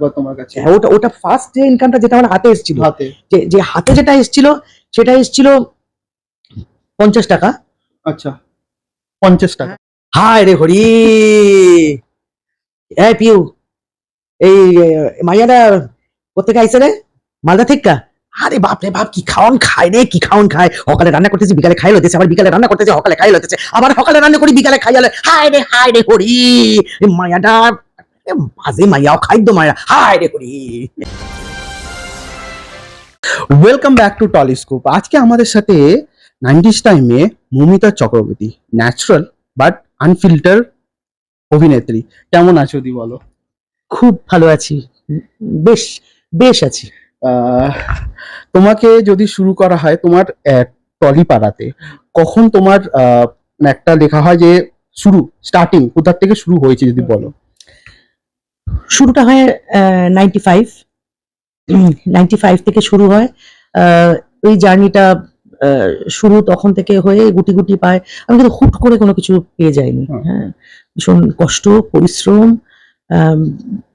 বা তোমার কাছে? ওটা ওটা ফার্স্ট যে ইনকামটা যেটা আমার হাতে এসেছিল, যে হাতে যেটা এসেছিল সেটা এসেছিল 50 টাকা। আচ্ছা, 50 টাকা। হায় রে হরি, এই পিউ, এই মাইয়াটা কোথেকে আইসে রে? মালদা থেকে? আরে বাপ রে বাপ, কি খাওয়ান খায় রে, কি খাওয়ান খায়! সকালে রান্না করতেছি, বিকালে খাই লইতেছে, আবার বিকালে রান্না করতেছে, সকালে খাই লইতেছে, আবার সকালে রান্না করি, বিকালে খাই আলে। হায় রে হরি, এই মাইয়াটা বাজে মাইয়া, খাদ্য মাইয়া, হায় রে Hari. Welcome back to Tollyscope. আজকে আমাদের সাথে 90s টাইমে Moumita Chakraborty, natural but unfilter অভিনেত্রী। কেমন আছো দি বলো? খুব ভালো আছি, বেশ বেশ আছি। তোমাকে যদি শুরু করা হয় তোমার টলিপাড়াতে, কখন তোমার একটা লেখা হয় যে স্টার্টিং কোথা থেকে শুরু হয়েছে যদি বলো? শুরুটা হয় 95 থেকে শুরু হয়। ওই জার্নিটা শুরু তখন থেকে হয়ে গুটি গুটি পায়। আমি কিন্তু হুট করে কোনো কিছু পেয়ে যাইনি। হ্যাঁ, ভীষণ কষ্ট, পরিশ্রম,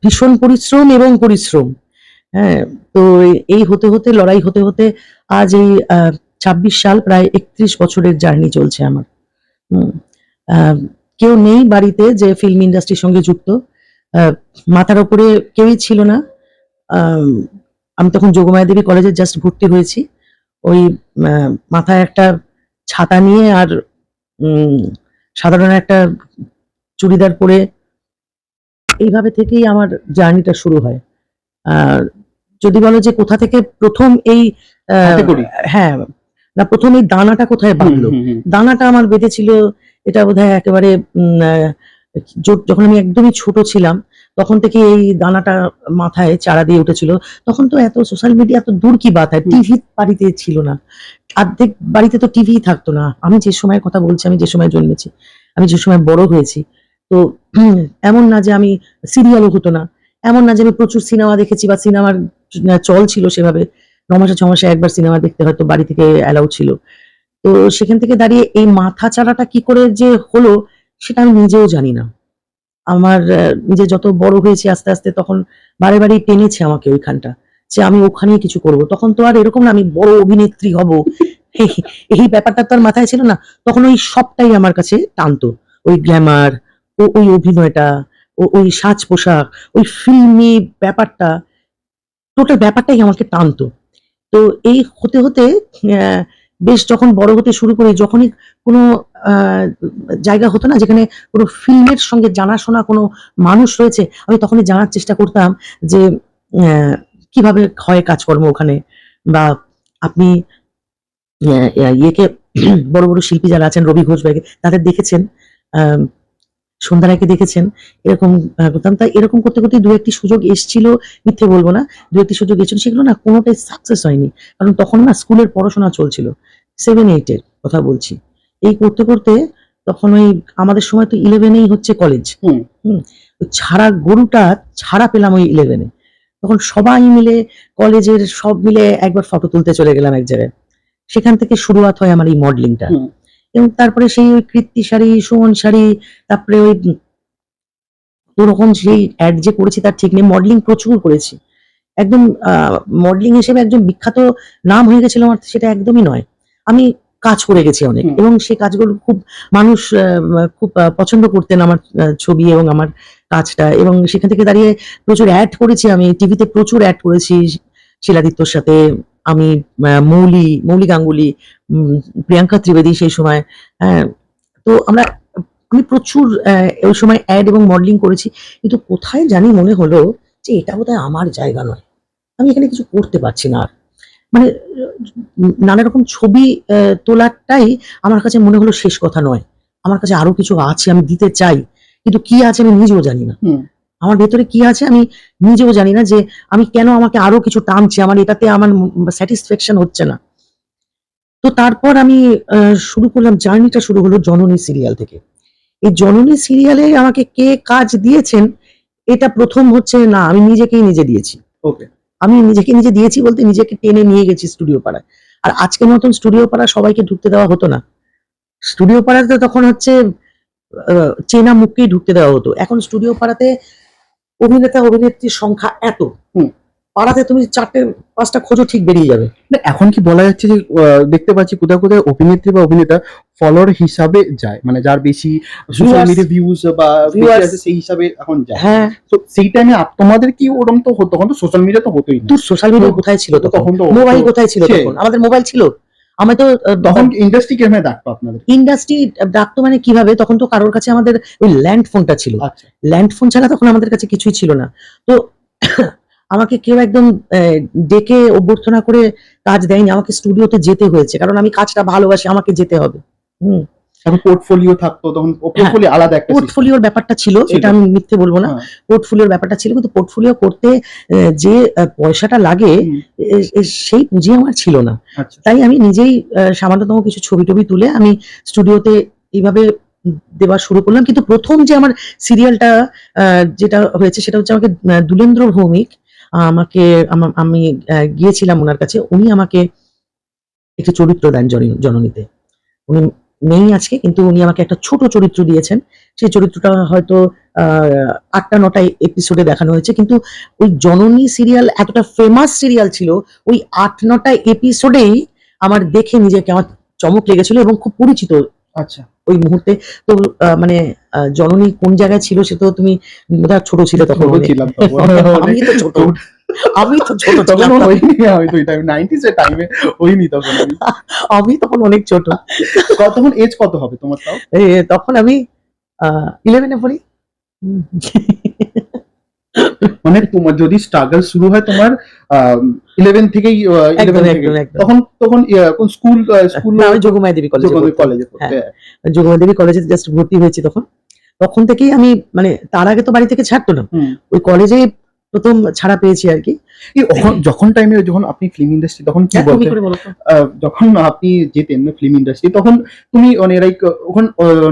ভীষণ পরিশ্রম এবং পরিশ্রম। হ্যাঁ, তো এই হতে হতে, লড়াই হতে হতে আজ এই 26 সাল, প্রায় 31 বছরের জার্নি চলছে আমার। কেউ নেই বাড়িতে যে ফিল্ম ইন্ডাস্ট্রির সঙ্গে যুক্ত, মাথার উপরে কেউই ছিল না। আমি তখন যোগমায়া দেবী কলেজে জাস্ট ভর্তি হয়েছি। ওই মাথায় একটা ছাতা নিয়ে আর সাধারণ একটা চুড়িদার পরে এইভাবে থেকেই আমার জার্নিটা শুরু হয়। আর যদি বলো যে কোথা থেকে প্রথম এই হ্যাঁ না, প্রথম এই দানাটা কোথায় বাঁধলো, দানাটা আমার বেঁধেছিল এটা বোধহয় একেবারে যখন আমি একদমই ছোট ছিলাম, তখন থেকে এই দানাটা মাথায় চারা দিয়ে উঠেছিল। তখন তো এত সোশ্যাল মিডিয়া তো দূর কি বাত হয়, টিভি বাড়িতে ছিল না, অর্ধেক বাড়িতে তো টিভি থাকতো না। আমি যে সময়ের কথা বলছি, আমি যে সময় জন্মেছি, আমি যে সময় বড় হয়েছি, তো এমন না যে আমি সিরিয়ালও হতো না, এমন না যে আমি প্রচুর সিনেমা দেখেছি বা সিনেমার চল ছিল সেভাবে 9 মাসে 6 মাসে একবার সিনেমা দেখতে হয়তো বাড়ি থেকে অ্যালাউ ছিল। তো সেখান থেকে দাঁড়িয়ে এই মাথা চারাটা কি করে যে হলো সেটা আমি নিজেও জানি না। আমার নিজে যত বড় হয়েছি আস্তে আস্তে, তখন বারে বারেই টেনেছে আমাকে ওইখানটা, যে আমি ওখানেই কিছু করব। তখন তো আর এরকম না আমি বড় অভিনেত্রী হব, এই ব্যাপারটা তো আর মাথায় ছিল না। তখন ওই সবটাই আমার কাছে টানতো, ওই গ্ল্যামার, ওই অভিনয়টা, ওই সাজ পোশাক, ওই ফিল্মি ব্যাপারটা, টোটাল ব্যাপারটাই আমাকে টানতো। তো এই হতে হতে বেশ যখন বড় হতে শুরু করি, যখনই কোনো জায়গা হতো না যেখানে কোনো ফিল্মের সঙ্গে জানাশোনা কোনো মানুষ রয়েছে, আমি তখনই জানার চেষ্টা করতাম যে কিভাবে হয় কাজকর্ম ওখানে, বা আপনি ইয়েকে বড় বড় শিল্পী যারা আছেন, রবি ঘোষ ভাইকে তাদের দেখেছেন, সন্ধ্যা রায়কে দেখেছেন, এরকম করতাম। তাই এরকম করতে করতে দু একটি সুযোগ এসেছিল, মিথ্যে বলবো না, দু একটি সুযোগ এসেছিল, সেগুলো না কোনোটাই সাকসেস হয়নি। কারণ তখন না স্কুলের পড়াশোনা চলছিল, 7-8 কথা বলছি। এই করতে করতে তখন ওই আমাদের সময় তো 11-এই হচ্ছে কলেজ। ছাড়া গরুটা ছাড়া পেলাম ওই 11-এ। তখন সবাই মিলে, কলেজের সব মিলে একবার ফটো তুলতে চলে গেলাম এক জায়গায়। সেখান থেকে শুরুয়াত হয় আমার এই মডেলিংটা। এবং তারপরে সেই ওই কৃত্তি শাড়ি, সুমন শাড়ি, তারপরে ওই ওরকম সেই অ্যাড যে করেছি তার ঠিক নেই, মডেলিং প্রচুর করেছি। একদম মডেলিং হিসেবে একজন বিখ্যাত নাম হয়ে গেছিল আমার, সেটা একদমই নয়। আমি কাজ করে গেছি অনেক, এবং সেই কাজগুলো খুব মানুষ খুব পছন্দ করতেন আমার ছবি এবং আমার কাজটা। এবং সেখান থেকে দাঁড়িয়ে প্রচুর অ্যাড করেছি, আমি টিভিতে প্রচুর অ্যাড করেছি শিলাদিত্যর সাথে। আমি মৌলি গাঙ্গুলি, প্রিয়াঙ্কা ত্রিবেদী সেই সময়। তো আমি প্রচুর ওই সময় অ্যাড এবং মডেলিং করেছি। কিন্তু কোথায় জানি মনে হলো যে এটা বোধহয় আমার জায়গা নয়, আমি এখানে কিছু করতে পারছি না আর। মানে নানা রকম ছবি তোলাটাই আমার কাছে মনে হলো শেষ কথা নয়, আমার কাছে আরো কিছু আছে, আমি দিতে চাই, কিন্তু কি আছে আমি নিজেও জানি না। আমার ভেতরে কি আছে আমি নিজেও জানি না, যে আমি কেন আমাকে আরো কিছু টানছে, আমার এটাতে আমার স্যাটিসফ্যাকশন হচ্ছে না। তো তারপর আমি শুরু করলাম, জার্নিটা শুরু হলো জননী সিরিয়াল থেকে। এই জননী সিরিয়ালে আমাকে কে কাজ দিয়েছেন, এটা প্রথম হচ্ছে না, আমি নিজেকেই নিজে দিয়েছি। ওকে, আমি নিজেকে নিজে দিয়েছি বলতে নিজেকে টেনে নিয়ে গেছি স্টুডিও পাড়ায়। আর আজকের মতন স্টুডিও পাড়া সবাইকে ঢুকতে দেওয়া হতো না। স্টুডিও পাড়াতে তখন হচ্ছে চেনা মুখকেই ঢুকতে দেওয়া হতো। এখন স্টুডিও পাড়াতে অভিনেতা অভিনেত্রীর সংখ্যা এত, হুম। পাড়াতে তুমি 4-5টা খোঁজো ঠিক বেরিয়ে যাবে। না, এখন কি বলা যাচ্ছে যে দেখতে পাচ্ছি কোথাও কোথাও অভিনেত্রী বা অভিনেতা ফলোয়ার হিসাবে যায়, মানে যার বেশি সোশ্যাল Viewers, মিডিয়া ভিউজ বা বেশি viewers, আছে সেই হিসাবে এখন যায়। হ্যাঁ। তো সেই টাইমে তোমাদের কি ওরকম তো হতো? তখন তো সোশ্যাল মিডিয়া তো হতোই না। তোর সোশ্যাল মিডিয়া কোথায় ছিল তখন? তখন তো মোবাইল কোথায় ছিল সে- তখন? আমাদের মোবাইল ছিল? আমি তো তখন ইন্ডাস্ট্রি কেমন ডাকতো আপনাদের? ইন্ডাস্ট্রি ডাকতো মানে কিভাবে, তখন তো কারোর কাছে আমাদের ওই ল্যান্ড ফোনটা ছিল। আচ্ছা, ল্যান্ড ফোন ছাড়া তখন আমাদের কাছে কিছুই ছিল না। তো আমাকে কেউ একদম ডেকে অভ্যর্থনা করে কাজ দেয়নি, আমাকে স্টুডিওতে যেতে হয়েছে, কারণ আমি কাজটা ভালোবাসি, আমাকে যেতে হবে। হুম। তখন পোর্টফোলিও থাকতো, তখন পোর্টফোলিও আলাদা একটা system। পোর্টফোলিওর ব্যাপারটা ছিল, এটা আমি মিথ্যে বলবো না। হ্যাঁ। পোর্টফোলিওর ব্যাপারটা ছিল, কিন্তু পোর্টফোলিও করতে যে পয়সাটা লাগে হুম, সেই পুঁজি আমার ছিল না। আচ্ছা, তাই আমি নিজেই সামান্যতম কিছু ছবি টবি তুলে আমি স্টুডিওতে এইভাবে দেওয়া শুরু করলাম। কিন্তু প্রথম যে আমার সিরিয়ালটা যেটা হয়েছে সেটা হচ্ছে আমাকে দুলেন্দ্র ভৌমিক আমাকে আমি গিয়েছিলাম ওনার কাছে, উনি আমাকে একটি চরিত্র দেন জননীতে। উনি নেই আজকে, কিন্তু উনি আমাকে একটা ছোট চরিত্র দিয়েছেন। সেই চরিত্রটা হয়তো 8টা-9টা এপিসোডে দেখানো হয়েছে, কিন্তু ওই জননী সিরিয়াল এতটা ফেমাস সিরিয়াল ছিল, ওই 8-9টা এপিসোডেই আমার দেখে নিজেকে আমার চমক লেগেছিল এবং খুব পরিচিত আচ্ছা। ওই মুহূর্তে। তো মানে জননী কোন জায়গায় ছিল সে তো তুমি বোধহয় ছোট ছিলে তখন, ছোট মানে ছিলাম তখন। আমি তো ছোট, আমি তো ছোট তখন ছিলাম, হয়নি, আমি তো এই টাইম 90s এর টাইমে হয়নি তখন আমি। আমি তখন অনেক ছোট। তখন এজ কত হবে তোমার তাও? তখন আমি 11-এ পড়ি। হুম। মানে তোমার যদি স্ট্রাগল শুরু হয় তোমার 11 থেকেই, 11 একদম, থেকে একদম, একদম। তখন তখন কোন স্কুল না, আমি যোগমায়া দেবী কলেজে পড়তাম। কলেজে পড়তে? হ্যাঁ, যোগমায়া দেবী কলেজে জাস্ট ভর্তি হয়েছি তখন। তখন থেকেই আমি, মানে তার আগে তো বাড়ি থেকে ছাড়তো না। হুম। ওই কলেজেই প্রথম ছাড়া পেয়েছি আরকি। যখন টাইমে যখন আপনি ফিল্ম ইন্ডাস্ট্রি তখন কি হ্যাঁ, তুমি বলতে, করে বলো তো। যখন আপনি যেতেন ফিল্ম ইন্ডাস্ট্রি তখন তুমি মানে লাইক ওখান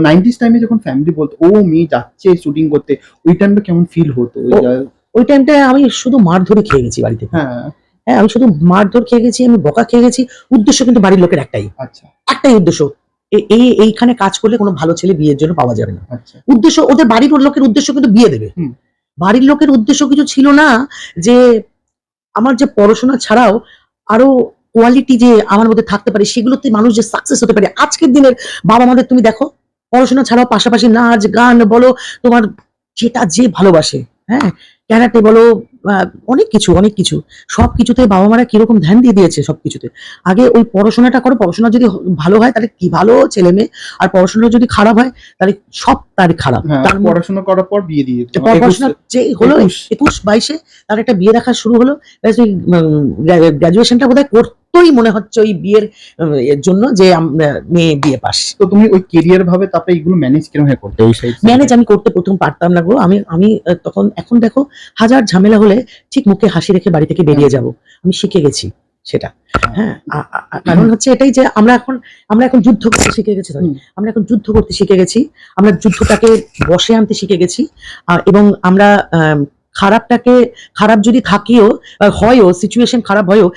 90s টাইমে যখন ফ্যামিলি বলতো ও মেয়ে যাচ্ছে শুটিং করতে, ওই টাইমটা কেমন ফিল হতো? ওই টাইমটায় আমি শুধু মারধরই খেয়ে গেছি বাড়ি থেকে। হ্যাঁ, হ্যাঁ, আমি শুধু মারধর খেয়ে গেছি, আমি বকা খেয়ে গেছি। উদ্দেশ্য কিন্তু বাড়ির লোকের একটাই, আচ্ছা, একটাই উদ্দেশ্য। এইখানে কাজ করলে কোনো ভালো ছেলে বিয়ের জন্য পাওয়া যাবে না। আচ্ছা, উদ্দেশ্য, ওদের বাড়ির লোকের উদ্দেশ্য কিন্তু বিয়ে দেবে। হুম। বাড়ির লোকের উদ্দেশ্য কিছু ছিল না যে আমার যে পড়াশোনা ছাড়াও আরো কোয়ালিটি যে আমার মধ্যে থাকতে পারে, সেগুলোতে মানুষ যে সাকসেস হতে পারে। আজকের দিনের বাবা মাদের তুমি দেখো, পড়াশোনা ছাড়াও পাশাপাশি নাচ গান বলো, তোমার যেটা যে ভালোবাসে, হ্যাঁ, ক্যারাটে বলো, অনেক কিছু অনেক কিছু, সবকিছুতে বাবা মারা কিরকম ধ্যান দিয়ে দিয়েছে সবকিছুতে। আগে ওই পড়াশোনাটা করো, পড়াশোনা যদি ভালো হয় তাহলে কি ভালো ছেলে মেয়ে, আর পড়াশোনা যদি খারাপ হয় তাহলে সব তার খারাপ। হ্যাঁ, তার পড়াশোনা করার পর বিয়ে দিয়ে দিত। পড়াশোনা যে হলো 21 21-22-এ তার একটা বিয়ে দেখা শুরু হলো। গ্রাজুয়েশনটা বোধহয় করতোই মনে হচ্ছে ওই বিয়ের এর জন্য যে মেয়ে বিয়ে পাস। তো তুমি ওই কেরিয়ার ভাবে তারপরে এগুলো ম্যানেজ কিরকম করতে ওই সাইড? ম্যানেজ আমি করতে প্রথম পারতাম না গো। আমি তখন, এখন দেখো হাজার ঝামেলা হলে ঠিক মুখে হাসি রেখে বাড়ি থেকে বেরিয়ে যাব। আমি শিখে গেছি সেটা। হ্যাঁ, কারণ হচ্ছে এটাই যে আমরা এখন যুদ্ধ করতে শিখে গেছি। আমরা এখন যুদ্ধ করতে শিখে গেছি। আমরা যুদ্ধটাকে বশে আনতে শিখে গেছি। এবং আমরা খারাপটাকে, খারাপ যদি থাকিও হয়ও, সিচুয়েশন খারাপ হয়ও,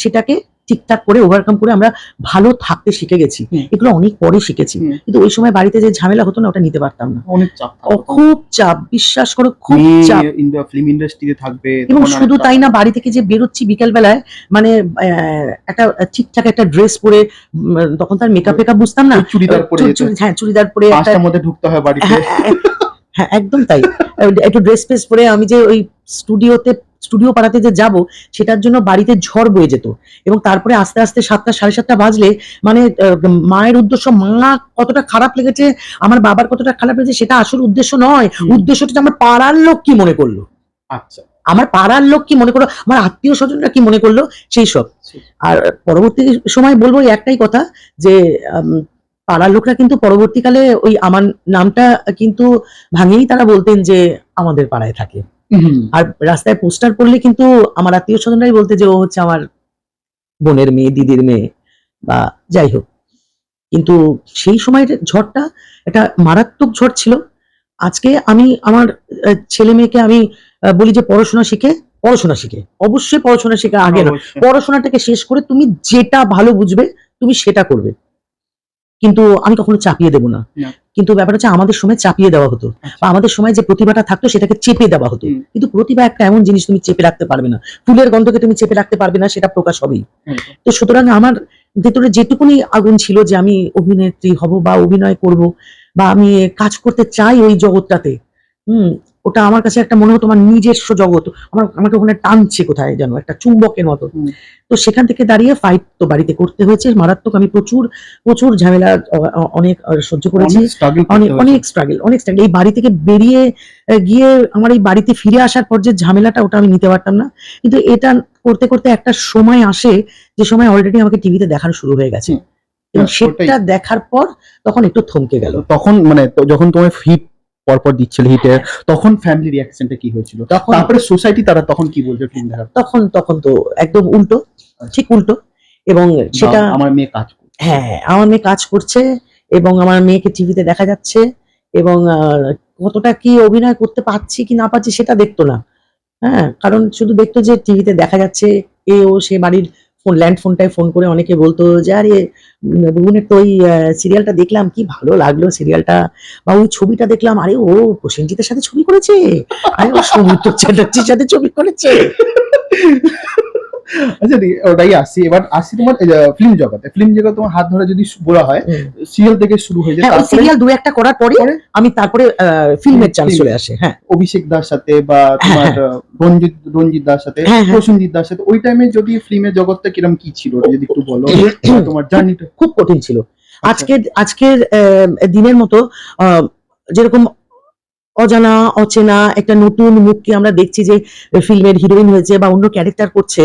সেটাকে ঠিকঠাক করে ওভারকাম করে আমরা ভালো থাকতে শিখে গেছি। এগুলো অনেক পরে শিখেছি, কিন্তু ওই সময় বাড়িতে যে ঝামেলা হতো না ওটা নিতে পারতাম না। অনেক চাপ, খুব চাপ, বিশ্বাস করো খুব চাপ। ফিল্ম ইন্ডাস্ট্রিতে থাকবে এবং শুধু তাই না, বাড়ি থেকে যে বেরোচ্ছি বিকেল বেলায়, মানে একটা ঠিকঠাক একটা ড্রেস পরে, তখন তার মেকআপ বুঝতাম না, চুড়িদার পরে, হ্যাঁ চুড়িদার পরে, 5টার মধ্যে ঢুকতে হয় বাড়িতে। হ্যাঁ একদম তাই। একটু ড্রেস ফ্রেস পরে আমি যে ওই স্টুডিও পাড়াতে যে যাব, সেটার জন্য বাড়িতে ঝড় বয়ে যেত। এবং তারপরে আস্তে আস্তে 7টা 7:30 বাজলে, মানে মায়ের উদ্দেশ্য, মা কতটা খারাপ লেগেছে, আমার বাবার কতটা খারাপ লেগেছে সেটা আসল উদ্দেশ্য নয়। উদ্দেশ্যটা আমার পাড়ার লোক কি মনে করলো, আচ্ছা, আমার পাড়ার লোক কি মনে করলো, আমার আত্মীয় স্বজনরা কি মনে করলো, সেই সব। আর পরবর্তী সময় বলবো একটাই কথা, যে পাড়ার লোকরা কিন্তু পরবর্তীকালে ওই আমার নামটা কিন্তু ভাঙিয়েই তারা বলতেন যে আমাদের পাড়ায় থাকে। আর রাস্তায় পোস্টার পড়লে কিন্তু আমার আত্মীয় স্বজনরাই বলতে যে ও হচ্ছে আমার বোনের মেয়ে, দিদির মেয়ে, বা যাই হোক। কিন্তু সেই সময়ের ঝড়টা একটা মারাত্মক ঝড় ছিল। আজকে আমি আমার ছেলে মেয়েকে আমি বলি যে পড়াশোনা শিখে, অবশ্যই পড়াশোনা শিখে আগে না, পড়াশোনাটাকে শেষ করে তুমি যেটা ভালো বুঝবে তুমি সেটা করবে, কিন্তু আমি কখনো চাপিয়ে দেবো না। কিন্তু ব্যাপার হচ্ছে আমাদের সময় চাপিয়ে দেওয়া হতো, বা আমাদের সময় যে প্রতিভাটা থাকতো সেটাকে চেপে দেওয়া হতো। কিন্তু প্রতিভা একটা এমন জিনিস, তুমি চেপে রাখতে পারবে না, ফুলের গন্ধকে তুমি চেপে রাখতে পারবে না, সেটা প্রকাশ হবেই। তো সুতরাং আমার ভেতরে যেটুকুনি আগুন ছিল যে আমি অভিনেত্রী হব বা অভিনয় করব বা আমি কাজ করতে চাই ওই জগৎটাতে, ওটা আমার কাছে একটা মনে হতো আমার নিজস্ব জগৎ, আমাকে ওখানে টানছে কোথায় যেন একটা চুম্বকের মতো। তো সেখান থেকে দাঁড়িয়ে ফাইট তো বাড়িতে করতে হয়েছে মারাত্মক। আমি প্রচুর প্রচুর ঝামেলা অনেক সহ্য করেছি, অনেক স্ট্রাগল। এই বাড়ি থেকে বেরিয়ে গিয়ে আমার এই বাড়িতে ফিরে আসার পর যে ঝামেলাটা, ওটা আমি নিতে পারতাম না। কিন্তু এটা করতে করতে একটা সময় আসে যে সময় অলরেডি আমাকে টিভিতে দেখানো শুরু হয়ে গেছে, এবং সেটা দেখার পর তখন একটু থমকে গেল। তখন মানে যখন তোমার হিট পরপর দিচ্ছিল হিটের, তখন ফ্যামিলি রিঅ্যাকশনটা কি হয়েছিল? তারপরে সোসাইটি তারা তখন কি বলছে ফিল্ম দেখার? তখন তো একদম উল্টো, ঠিক উল্টো। এবং সেটা আমার মেয়ে কাজ করছে, হ্যাঁ আমার মেয়ে কাজ করছে এবং আমার মেয়েকে টিভিতে দেখা যাচ্ছে, এবং কতটা কি অভিনয় করতে পারছি কি না পারছি সেটা দেখতো না। হ্যাঁ, কারণ শুধু দেখতো যে টিভিতে দেখা যাচ্ছে, সে বাড়ির ল্যান্ড ফোনটায় ফোন করে অনেকে বলতো যে আরে বুবনের তো ওই সিরিয়ালটা দেখলাম, কি ভালো লাগলো সিরিয়ালটা, বা ওই ছবিটা দেখলাম, আরে ও প্রসেনজিতের সাথে ছবি করেছে, আরে ও সৌমিত্র চ্যাটার্জির সাথে ছবি করেছে। আচ্ছা ওটাই আসছি, এবার আসছি তোমার ফিল্ম জগতে। ফিল্ম জগতে তোমার হাত ধরা যদি বলা হয়, সিরিয়াল থেকে শুরু হয়ে যায়, তারপরে সিরিয়াল দু একটা করার পরে আমি তারপরে ফিল্মের চান্স চলে আসে। হ্যাঁ, অভিষেক দার সাথে বা তোমার রঞ্জিত দার সাথে, প্রসেনজিৎ দার সাথে, ওই টাইমে যদি ফিল্মের জগৎটা কিরকম কি ছিল যদি একটু বলো, তোমার জার্নিটা। খুব কঠিন ছিল। আজকের দিনের মতো যেরকম অজানা অচেনা একটা নতুন মুখকে আমরা দেখছি যে ফিল্মের হিরোইন হয়েছে বা অন্য ক্যারেক্টার করছে,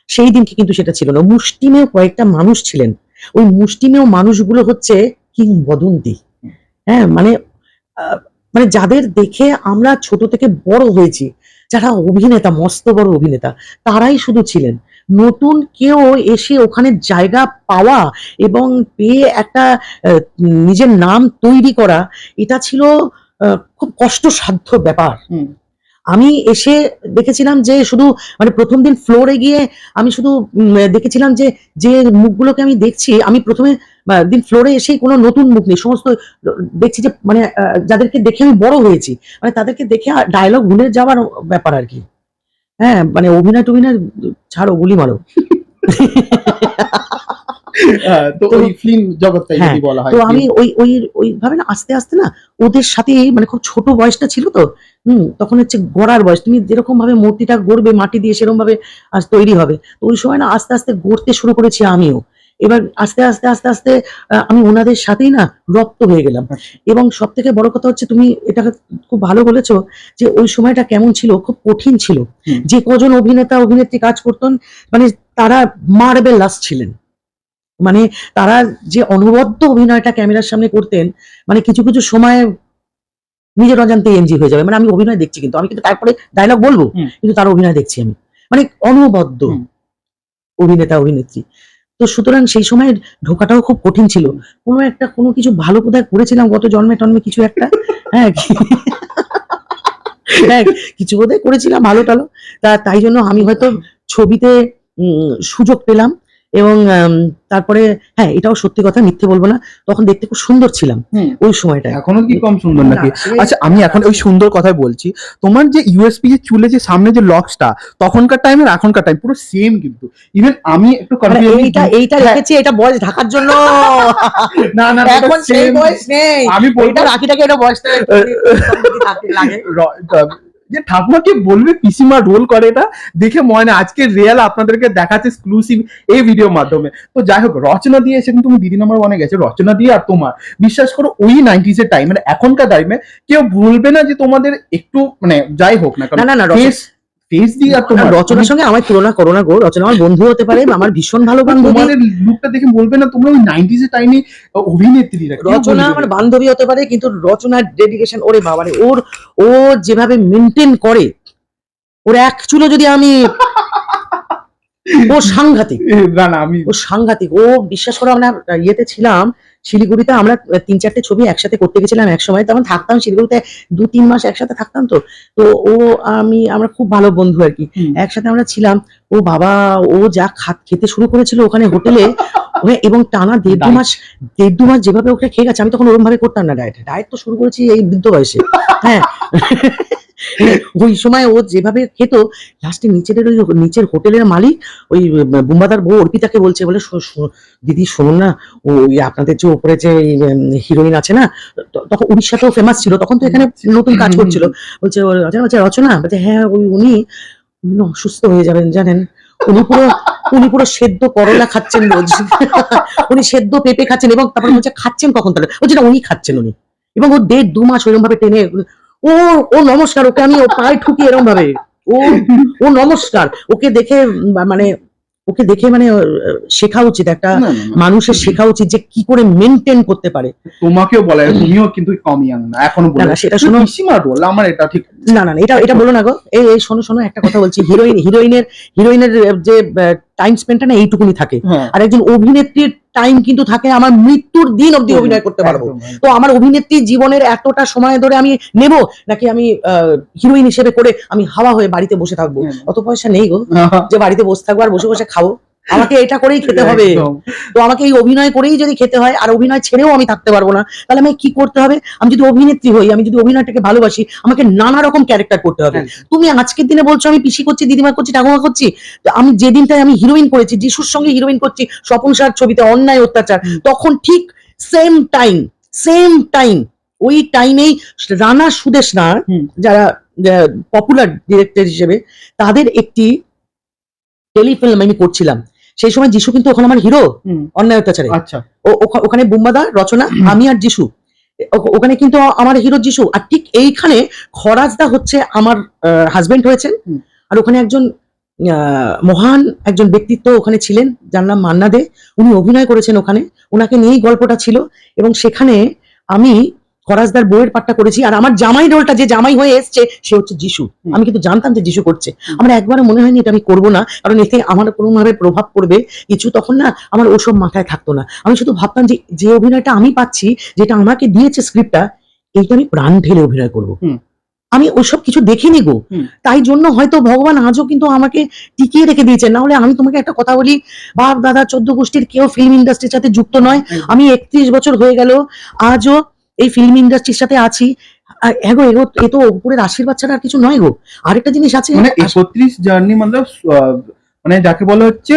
সেই দিনকে কিন্তু সেটা ছিল না। মুষ্টিমেয় কয়েকটা মানুষ ছিলেন, ওই মুষ্টিমেয় মানুষগুলো হচ্ছে কিংবদন্তি। হ্যাঁ, মানে যাদের দেখে আমরা ছোট থেকে বড় হয়েছি, যারা অভিনেতা, মস্ত বড় অভিনেতা, তারাই শুধু ছিলেন। নতুন কেউ এসে ওখানে জায়গা পাওয়া এবং পেয়ে একটা নিজের নাম তৈরি করা, এটা ছিল খুব কষ্টসাধ্য ব্যাপার। আমি এসে দেখেছিলাম যে শুধু মানে প্রথম দিন ফ্লোরে গিয়ে আমি শুধু দেখেছিলাম যে যে মুখগুলোকে আমি দেখছি, আমি প্রথমে দিন ফ্লোরে এসেই কোনো নতুন মুখ নেই, সমস্ত দেখছি যে মানে যাদেরকে দেখে আমি বড় হয়েছি, মানে তাদেরকে দেখে ডায়লগ ভুলে যাওয়ার ব্যাপার আর কি। হ্যাঁ, মানে অভিনয় টভিনয় ছাড়ো, গুলি মারো। তো ওই ফিল্ম জগৎটাই যদি বলা হয়, তো আমি ওইভাবে না আস্তে আস্তে না ওদের সাথে, মানে খুব ছোট বয়সটা ছিল তো, তখন হচ্ছে গড়ার বয়স, তুমি যেরকম ভাবে মূর্তিটা গড়বে মাটি দিয়ে সেরকম ভাবে আজ তৈরি হবে। তো ওই সময় না আস্তে আস্তে গড়তে শুরু করেছি আমিও। এবার আস্তে আস্তে আস্তে আস্তে আমি ওনাদের সাথেই না রপ্ত হয়ে গেলাম। এবং সব থেকে বড় কথা হচ্ছে, তুমি এটা খুব ভালো বলেছো যে ওই সময়টা কেমন ছিল, খুব কঠিন ছিল। যে কজন অভিনেতা অভিনেত্রী কাজ করতেন, মানে তারা মার্বেলাস ছিলেন, মানে তারা যে অনবদ্য অভিনয়টা ক্যামেরার সামনে করতেন, মানে কিছু কিছু সময় নিজের অজান্তে এনজি হয়ে যাবে, মানে আমি অভিনয় দেখছি কিন্তু আমি কিন্তু তারপরে ডায়লগ বলবো, কিন্তু তার অভিনয় দেখছি আমি, মানে অনবদ্য অভিনেতা অভিনেত্রী। তো সুতরাং সেই সময় ঢোকাটাও খুব কঠিন ছিল। কোনো কিছু ভালো কোথায় করেছিলাম গত জন্মে টন্মে কিছু একটা, হ্যাঁ হ্যাঁ কিছু বোধহয় করেছিলাম ভালো টালো, তাই জন্য আমি হয়তো ছবিতে সুযোগ পেলাম। এবং তারপরে হ্যাঁ, এটাও সত্যি কথা, মিথ্যে বলবো না, তখন দেখতে খুব সুন্দর ছিলাম ওই সময়টা। এখনো কি কম সুন্দর নাকি? আচ্ছা, আমি এখন ওই সুন্দর কথাই বলছি। তোমার যে ইউএসপি যে চুলে যে সামনে যে লক্সটা, তখনকার টাইম আর এখনকার টাইম পুরো সেম, কিন্তু ইভেন আমি একটু কনফিউজ। এইটা রেখেছি, এটা বয়স ঢাকার জন্য। না না, এখন সেই বয়স নেই, আমি বলবো রাখিটাকে এটা বয়সটা লাগে। যে ঠাকুমাকে বলবে পিসিমা রোল করে, এটা দেখে মনে হয় আজকে রিয়েল আপনাদেরকে দেখাচ্ছে এক্সক্লুসিভ এই ভিডিওর মাধ্যমে। তো যাই হোক, রচনা দিয়ে এসে তুমি দিদি নাম্বার 1 গেছে, রচনা দিয়ে। আর তোমার বিশ্বাস করো ওই 90s এর টাইম, মানে এখনকার টাইমে কেউ বলবে না যে তোমাদের একটু মানে যাই হোক না, কারণ ফেস দিয়ে। আর তোমার রচনার সঙ্গে আমার তুলনা করো না গো, রচনা আমার বন্ধু হতে পারে, আমার ভীষণ ভালো বান্ধবী। তোমাদের লুকটা দেখে বলবে না তোমরা ওই 90s এর টাইমে অভিনেত্রী। রচনা আমার বান্ধবী হতে পারে, কিন্তু রচনার ডেডিকেশন, ওরে বাবা রে, ও যেভাবে মেনটেন করে, ওর এক চুলো যদি আমি ও সাংঘাতিক। না না, ও সাংঘাতিক। ও বিশ্বাস করো, আমরা ইয়েতে ছিলাম শিলিগুড়িতে আমরা 3-4টে ছবি একসাথে করতে গেছিলাম এক সময়, তখন থাকতাম শিলিগুড়িতে 2-3 মাস একসাথে থাকতাম। তো তো ও আমরা খুব ভালো বন্ধু আর কি, একসাথে আমরা ছিলাম। ও বাবা, ও যা খেতে শুরু করেছিল ওখানে হোটেলে, এবং টানা 1.5-2 মাস যেভাবে ওকে খেয়ে গেছে, আমি তখন ওরকম ভাবে করতাম না ডায়েট তো শুরু করেছি এই বৃদ্ধ বয়সে। হ্যাঁ ওই সময় ও যেভাবে খেত, লাস্টে নিচের হোটেলের মালিক ওই বুম্বাদার বউ অর্পিতাকে বলছে, বলে দিদি শুনুন না, ওই আপনাদের যে উপরে যে হিরোইন আছে না, তখন উড়িষ্যাতেও ফেমাস ছিল, তখন তো এখানে নতুন কাজ করছিল, বলছে রচনা, বলছে হ্যাঁ উনি অসুস্থ হয়ে যাবেন জানেন, উনি পুরো সেদ্ধ করলা খাচ্ছেন রোজ, উনি সেদ্ধ পেঁপে খাচ্ছেন, এবং তারপর বলছে খাচ্ছেন কখন, তাহলে বলছে না উনি খাচ্ছেন উনি, এবং ও 1.5-2 মাস ওইরকম ভাবে টেনে, ও নমস্কার, ওকে আমি পায়ে ঠুকি এরকম ভাবে, ও নমস্কার, ওকে দেখে মানে শেখা উচিত, একটা মানুষের শেখা উচিত যে কি করে মেনটেন করতে পারে। তোমাকেও বলা, তুমিও কিন্তু কম ইয়াং না এখনো, না সেটা শোনো, পিসিমা রোল আমার এটা ঠিক না এটা বলো না গো, এই শোনো একটা কথা বলছি, হিরোইনের যে টাইম স্পেন্ডটা না এইটুকুনি থাকে, আর একজন অভিনেত্রীর টাইম কিন্তু থাকে আমার মৃত্যুর দিন অবধি অভিনয় করতে পারবো। তো আমার অভিনেত্রী জীবনের এতটা সময় ধরে আমি নেব, নাকি আমি হিরোইন হিসেবে করে আমি হাওয়া হয়ে বাড়িতে বসে থাকবো? অত পয়সা নেই গো যে বাড়িতে বসে থাকবো আর বসে বসে খাবো, আমাকে এটা করেই খেতে হবে। তো আমাকে এই অভিনয় করেই যদি খেতে হয়, আর অভিনয় ছেড়েও আমি থাকতে পারবো না, তাহলে আমি কি করতে হবে? আমি যদি অভিনেত্রী হই, আমি যদি অভিনয়টাকে ভালোবাসি, আমাকে নানা রকম ক্যারেক্টার করতে হবে। তুমি আজকের দিনে বলছো আমি পিসি করছি, দিদিমা করছি, ঠাকুমা করছি, আমি যে দিনটায় আমি হিরোইন করেছি, যিশুর সঙ্গে হিরোইন করছি স্বপন সার ছবিতে অন্যায় অত্যাচার, তখন ঠিক সেম টাইম ওই টাইমেই রানা সুদেশনা, যারা পপুলার ডিরেক্টর হিসেবে, তাদের একটি টেলিফিল্ম আমি করছিলাম। সেই সময় যিশু কিন্তু ওখানে আমার হিরো অন্যায় অত্যাচারে। আচ্ছা, ওখানে বুম্বাদা, রচনা, আমি আর যিশু, ওখানে কিন্তু আমার হিরো যিশু। আর ঠিক এইখানে খরাজদা হচ্ছে আমার হাজবেন্ড হয়েছেন, আর ওখানে একজন মহান একজন ব্যক্তিত্ব ওখানে ছিলেন, যার নাম মান্না দে, উনি অভিনয় করেছেন ওখানে, ওনাকে নিয়েই গল্পটা ছিল। এবং সেখানে আমি খরাজদার বউয়ের পাঠটা করেছি, আর আমার জামাই রোলটা, যে জামাই হয়ে এসছে, সে হচ্ছে যিশু। আমি কিন্তু জানতাম যে যিশু করছে, আমার একবারও মনে হয়নি এটা আমি করবো না, কারণ এতে আমার কোনোভাবে প্রভাব পড়বে কিছু, তখন না আমার ওসব মাথায় থাকতো না। আমি শুধু ভাবতাম যে অভিনয়টা আমি পাচ্ছি, যেটা আমাকে দিয়েছে স্ক্রিপ্টটা, এইটা আমি প্রাণ ঢেলে অভিনয় করবো। আমি ওইসব কিছু দেখিনি গো, তাই জন্য হয়তো ভগবান আজও কিন্তু আমাকে টিকিয়ে রেখে দিয়েছেন। না হলে আমি তোমাকে একটা কথা বলি, বাপ দাদা 14 গোষ্ঠীর কেউ ফিল্ম ইন্ডাস্ট্রির সাথে যুক্ত নয়। আমি 31 বছর হয়ে গেল, আজও এই ফিল্ম ইন্ডাস্ট্রির সাথে আছি। এগো এ তো উপরের আশীর্বাদ ছাড়া আর কিছু নয় গো। আরেকটা জিনিস আছে, মানে 31 জার্নি, মানে যাকে বলা হচ্ছে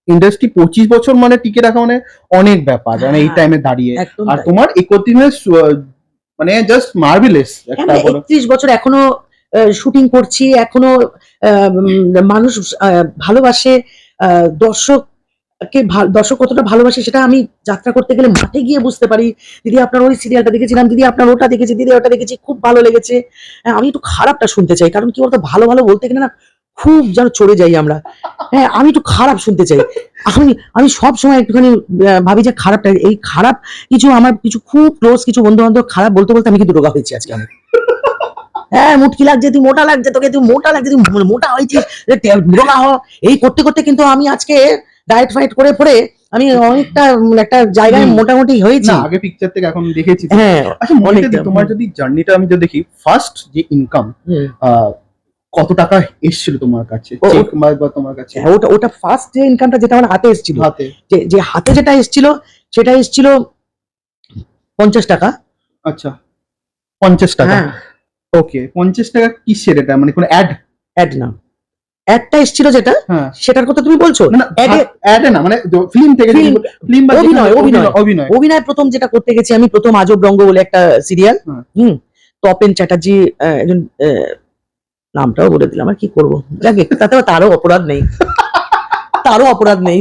ইন্ডাস্ট্রি 25 বছর মানে টিকে রাখা মানে অনেক ব্যাপার, মানে এই টাইমে দাঁড়িয়ে। আর তোমার 31 মানে জাস্ট মার্ভেলাস একটা। 31 বছর এখনো শুটিং করছি, এখনো মানুষ ভালোবাসে, দর্শক কতটা ভালোবাসে সেটা আমি যাত্রা করতে গেলে মাঠে গিয়ে বুঝতে পারি। দিদি আপনার ওই সিরিয়ালটা দেখেছিলাম, দিদি আপনার ওটা দেখেছি, দিদি ওটা দেখেছি, খুব ভালো লেগেছে। আমি একটু খারাপটা শুনতে চাই, কারণ কি বলতো, ভালো বলতে গেলে না খুব যেন চড়ে যাই আমরা। হ্যাঁ, আমি একটু খারাপ শুনতে চাই। আমি সব সময় একটুখানি ভাবি যে খারাপটা, এই খারাপ কিছু আমার কিছু খুব ক্লোজ কিছু বন্ধু বান্ধব খারাপ বলতে বলতে আমি কিন্তু রোগা হয়েছি আজকে। আমি হ্যাঁ, মুটকি লাগছে, তুই মোটা লাগছে, তোকে তুই মোটা লাগছে, তুই মোটা হয়েছিস, রোগা হ, এই করতে করতে কিন্তু আমি আজকে ডায়েট ফাইট করে আমি অনেকটা একটা জায়গায় মোটামুটি হয়েছি। আগে পিকচার থেকে এখন দেখেছি। হ্যাঁ, আচ্ছা তোমার যদি জার্নিটা আমি যদি দেখি, ফার্স্ট যে ইনকাম কত টাকা এসেছিল তোমার কাছে, চেক বা তোমার কাছে? ওটা ফার্স্ট যে ইনকামটা যেটা আমার হাতে এসেছিল, যে হাতে যেটা এসেছিল সেটা এসেছিল 50 টাকা। আচ্ছা, 50 টাকা। ওকে, 50 টাকা কিসের এটা, মানে কোনো অ্যাড না, একটা এসেছিল যেটা, সেটার কথা তুমি বলছো? অ্যাড না, মানে ফিল্ম থেকে, ফিল্ম বা অভিনয় প্রথম যেটা করতে গেছি আমি, প্রথম আজব রঙ্গ বলে একটা সিরিয়াল, তপেন চ্যাটার্জি একজন, নামটাও বলে দিলাম, আর কি করবো, যাকে তাতে তারও অপরাধ নেই,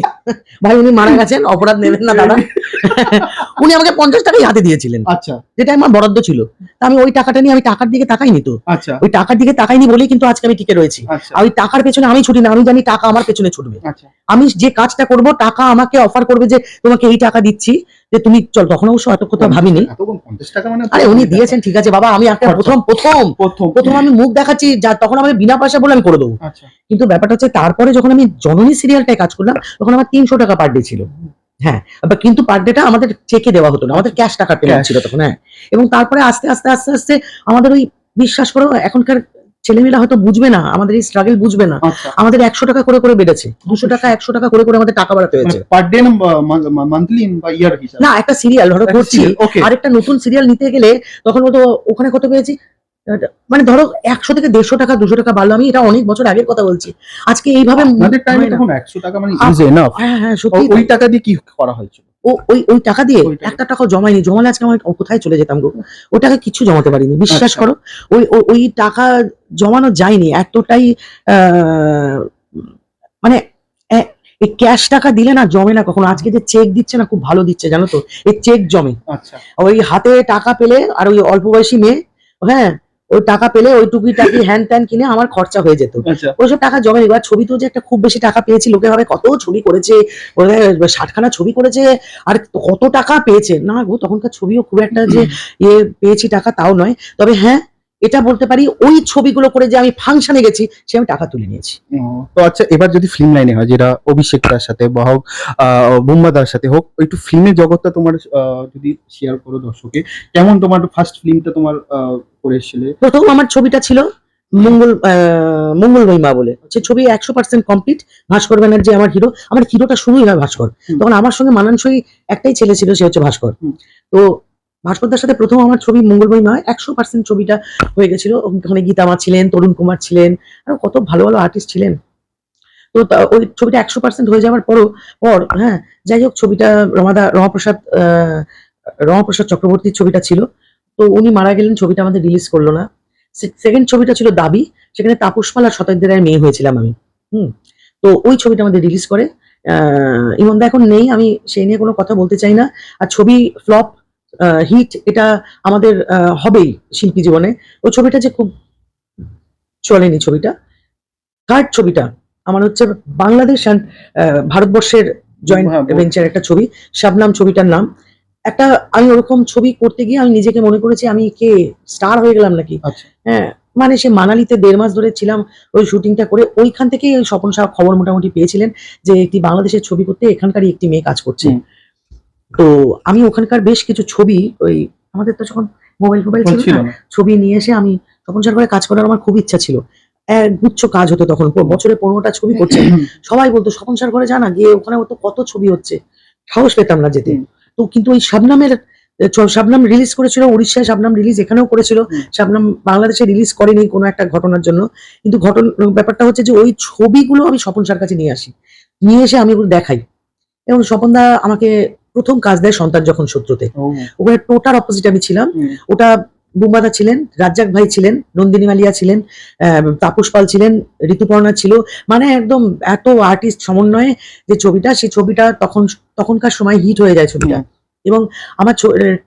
ভাই উনি মারা গেছেন, অপরাধ নেবেন না দাদা। উনি আমাকে 50 টাকাই হাতে দিয়েছিলেন, আচ্ছা, যেটা আমার বরাদ্দ ছিল। আমি ওই টাকাটা নিয়ে, আমি টাকার দিকে তাকাইনি তো, আচ্ছা, ওই টাকার দিকে তাকাইনি বলেই কিন্তু আজকে আমি টিকে রয়েছি। আর ওই টাকার পেছনে আমি ছুটি না, আমি জানি টাকা আমার পেছনে ছুটবে। আমি যে কাজটা করব, টাকা আমাকে অফার করবে যে তোমাকে এই টাকা দিচ্ছি, যে তুমি চল। তখন অবশ্য এত কথা ভাবিনি। আরে উনি দিয়েছেন, ঠিক আছে বাবা, আমি একটা প্রথম আমি মুখ দেখাচ্ছি, তখন আমি বিনা পয়সা বলে আমি করে দেবো। কিন্তু ব্যাপারটা হচ্ছে, তারপরে যখন আমি জননী সিরিয়ালটায় কাজ করলাম, তখন আমার 300 টাকা পার ডে ছিল। হ্যাঁ, কিন্তু পার ডেটা আমাদের চেকে দেওয়া হতো না, আমাদের ক্যাশ টাকা পেমেন্ট Cash। ছিল তখন। হ্যাঁ, এবং তারপরে আস্তে আস্তে আস্তে আস্তে আমাদের ওই, বিশ্বাস করো এখনকার ছেলেমেয়েরা হয়তো বুঝবে না, আমাদের এই স্ট্রাগল বুঝবে না। আচ্ছা, আমাদের 100 টাকা করে করে বেড়েছে, 200 টাকা 100 টাকা করে করে আমাদের টাকা বাড়াতে মানে হয়েছে। পার ডে না মান্থলি বা ইয়ার হিসাবে? না, একটা সিরিয়াল ধরো একটা করছি, serial, okay। আরেকটা নতুন সিরিয়াল নিতে গেলে তখন বলতো ওখানে কত পেয়েছি, মানে ধরো 100 থেকে 150 টাকা 200 টাকা বাড়লো। আমি এটা অনেক বছর আগের কথা বলছি, আজকে এইভাবে আপনাদের টাইমে হয় না। তখন 100 টাকা মানে আ- ইজ এনাফ। হ্যাঁ হ্যাঁ, সত্যি ওই তাই। টাকা দিয়ে কি করা হয়েছিল? ওই টাকা দিয়ে ওই টাকা। একটা টাকাও জমাইনি, জমালে আজকে আমার কোথায় চলে যেতাম গো। ওই টাকা কিচ্ছু জমাতে পারিনি, বিশ্বাস আচ্ছা। করো। ওই টাকা জমানো যায়নি এতটাই। আহ, মানে এ- এই ক্যাশ টাকা দিলে না জমে না কখনো। আজকে যে চেক দিচ্ছে না, খুব ভালো দিচ্ছে জানো তো, এই চেক জমে। আচ্ছা। ওই হাতে টাকা পেলে, আর ওই অল্প বয়সী মেয়ে, হ্যাঁ, ওই টাকা পেলে ওই টুকি হ্যান ত্যান কিনে আমার খরচা হয়ে যেত। আচ্ছা। ওইসব টাকা জমে। এবার ছবি তো যে একটা খুব বেশি টাকা পেয়েছি, লোকে ভাবে কত ছবি করেছে, বোধহয় 60খানা ছবি করেছে, আর কত টাকা পেয়েছে। না গো, তখনকার ছবিও খুব একটা যে পেয়েছি টাকা তাও নয়। তবে হ্যাঁ, এটা বলতে পারি ওই ছবিগুলো করে যে আমি ফাংশনে গেছি, সে আমি টাকা তুলে নিয়েছি। তো আচ্ছা, এবার যদি ফিল্ম লাইনে হয়, যেটা অভিষেক দার সাথে বা হোক বুম্বা দার সাথে হোক, একটু ফিল্মের জগৎটা তোমার যদি শেয়ার করো দর্শকে, কেমন তোমার ফার্স্ট ফিল্মটা তোমার করে এসেছিলে? প্রথম আমার ছবিটা ছিল মঙ্গলময়ী মা বলে, সে ছবি 100% কমপ্লিট। ভাস্কর ব্যানার্জি আমার হিরো, আমার হিরোটা শুরুই হয় ভাস্কর। হুম। তখন আমার সঙ্গে মানানসই একটাই ছেলে ছিল, সে হচ্ছে ভাস্কর। হুম। তো ভাস্করদার সাথে প্রথম আমার ছবি মঙ্গলময়ী মা 100% ছবিটা হয়ে গেছিল। ওখানে গীতা মা ছিলেন, তরুণ কুমার ছিলেন, আর কত ভালো ভালো আর্টিস্ট ছিলেন। তো ওই ছবিটা 100% হয়ে যাওয়ার পর হ্যাঁ, যাই হোক, ছবিটা রমাপ্রসাদ চক্রবর্তীর ছবিটা ছিল। তো উনি মারা গেলেন, ছবিটা আমাদের রিলিজ করলো না। সেকেন্ড ছবিটা ছিল দাবি, সেখানে তাপস পাল আর শতাব্দী রায়ের মেয়ে হয়েছিলাম আমি। হুম। তো ওই ছবিটা আমাদের রিলিজ করে। ইমনদা এখন নেই, আমি সেই নিয়ে কোনো কথা বলতে চাই না। আর ছবি ফ্লপ হিট, এটা আমাদের হবেই শিল্পী জীবনে। ওই ছবিটা যে খুব চলেনি ছবিটা। থার্ড ছবিটা আমার হচ্ছে বাংলাদেশ আর ভারতবর্ষের জয়েন্ট হ্যাঁ, ভেঞ্চার একটা ছবি, শাবনাম ছবিটার নাম। একটা, আমি ওরকম ছবি করতে গিয়ে আমি নিজেকে মনে করেছি আমি কে স্টার হয়ে গেলাম নাকি। আচ্ছা। হ্যাঁ, মানে সে মানালিতে 1.5 মাস ধরে ছিলাম ওই শুটিংটা করে। ওইখান থেকেই ওই স্বপন সাহা খবর মোটামুটি পেয়েছিলেন যে একটি বাংলাদেশের ছবি করতে এখানকারই একটি মেয়ে কাজ করছে। হুম। তো আমি ওখানকার বেশ কিছু ছবি, ওই আমাদের তো যখন মোবাইল ছিল ছিল না, না। ছবি নিয়ে এসে আমি স্বপন সাহার ঘরে কাজ করার আমার খুব ইচ্ছা ছিল। গুচ্ছ কাজ হতো তখন, বছরে 15টা ছবি করছে। সবাই বলতো স্বপন সাহার ঘরে যা না, গিয়ে ওখানে তো কত ছবি হচ্ছে। সাহস পেতাম না যেতে। হুম। তো কিন্তু ওই শাবনাম রিলিজ করেছিল উড়িষ্যায়, শাবনাম রিলিজ এখানেও করেছিল। হুম। শাবনাম বাংলাদেশে রিলিজ করেনি কোনো একটা ঘটনার জন্য। কিন্তু ব্যাপারটা হচ্ছে যে ওই ছবিগুলো আমি স্বপন সাহার কাছে নিয়ে আসি, নিয়ে এসে আমি ওগুলো দেখাই। এবং স্বপনদা আমাকে প্রথম কাজ দেয় সন্তান যখন শত্রুতে। ও। ওখানে টোটাল অপোজিট আমি ছিলাম। হুম। ওটা বুম্বাদা ছিলেন, রাজ্জাক ভাই ছিলেন, নন্দিনী মালিয়া ছিলেন, তাপস পাল ছিলেন, ঋতুপর্ণা ছিল। মানে একদম এত আর্টিস্ট সমন্বয়ে যে ছবিটা, সেই ছবিটা তখনকার সময় হিট হয়ে যায় ছবিটা। হুম। এবং আমার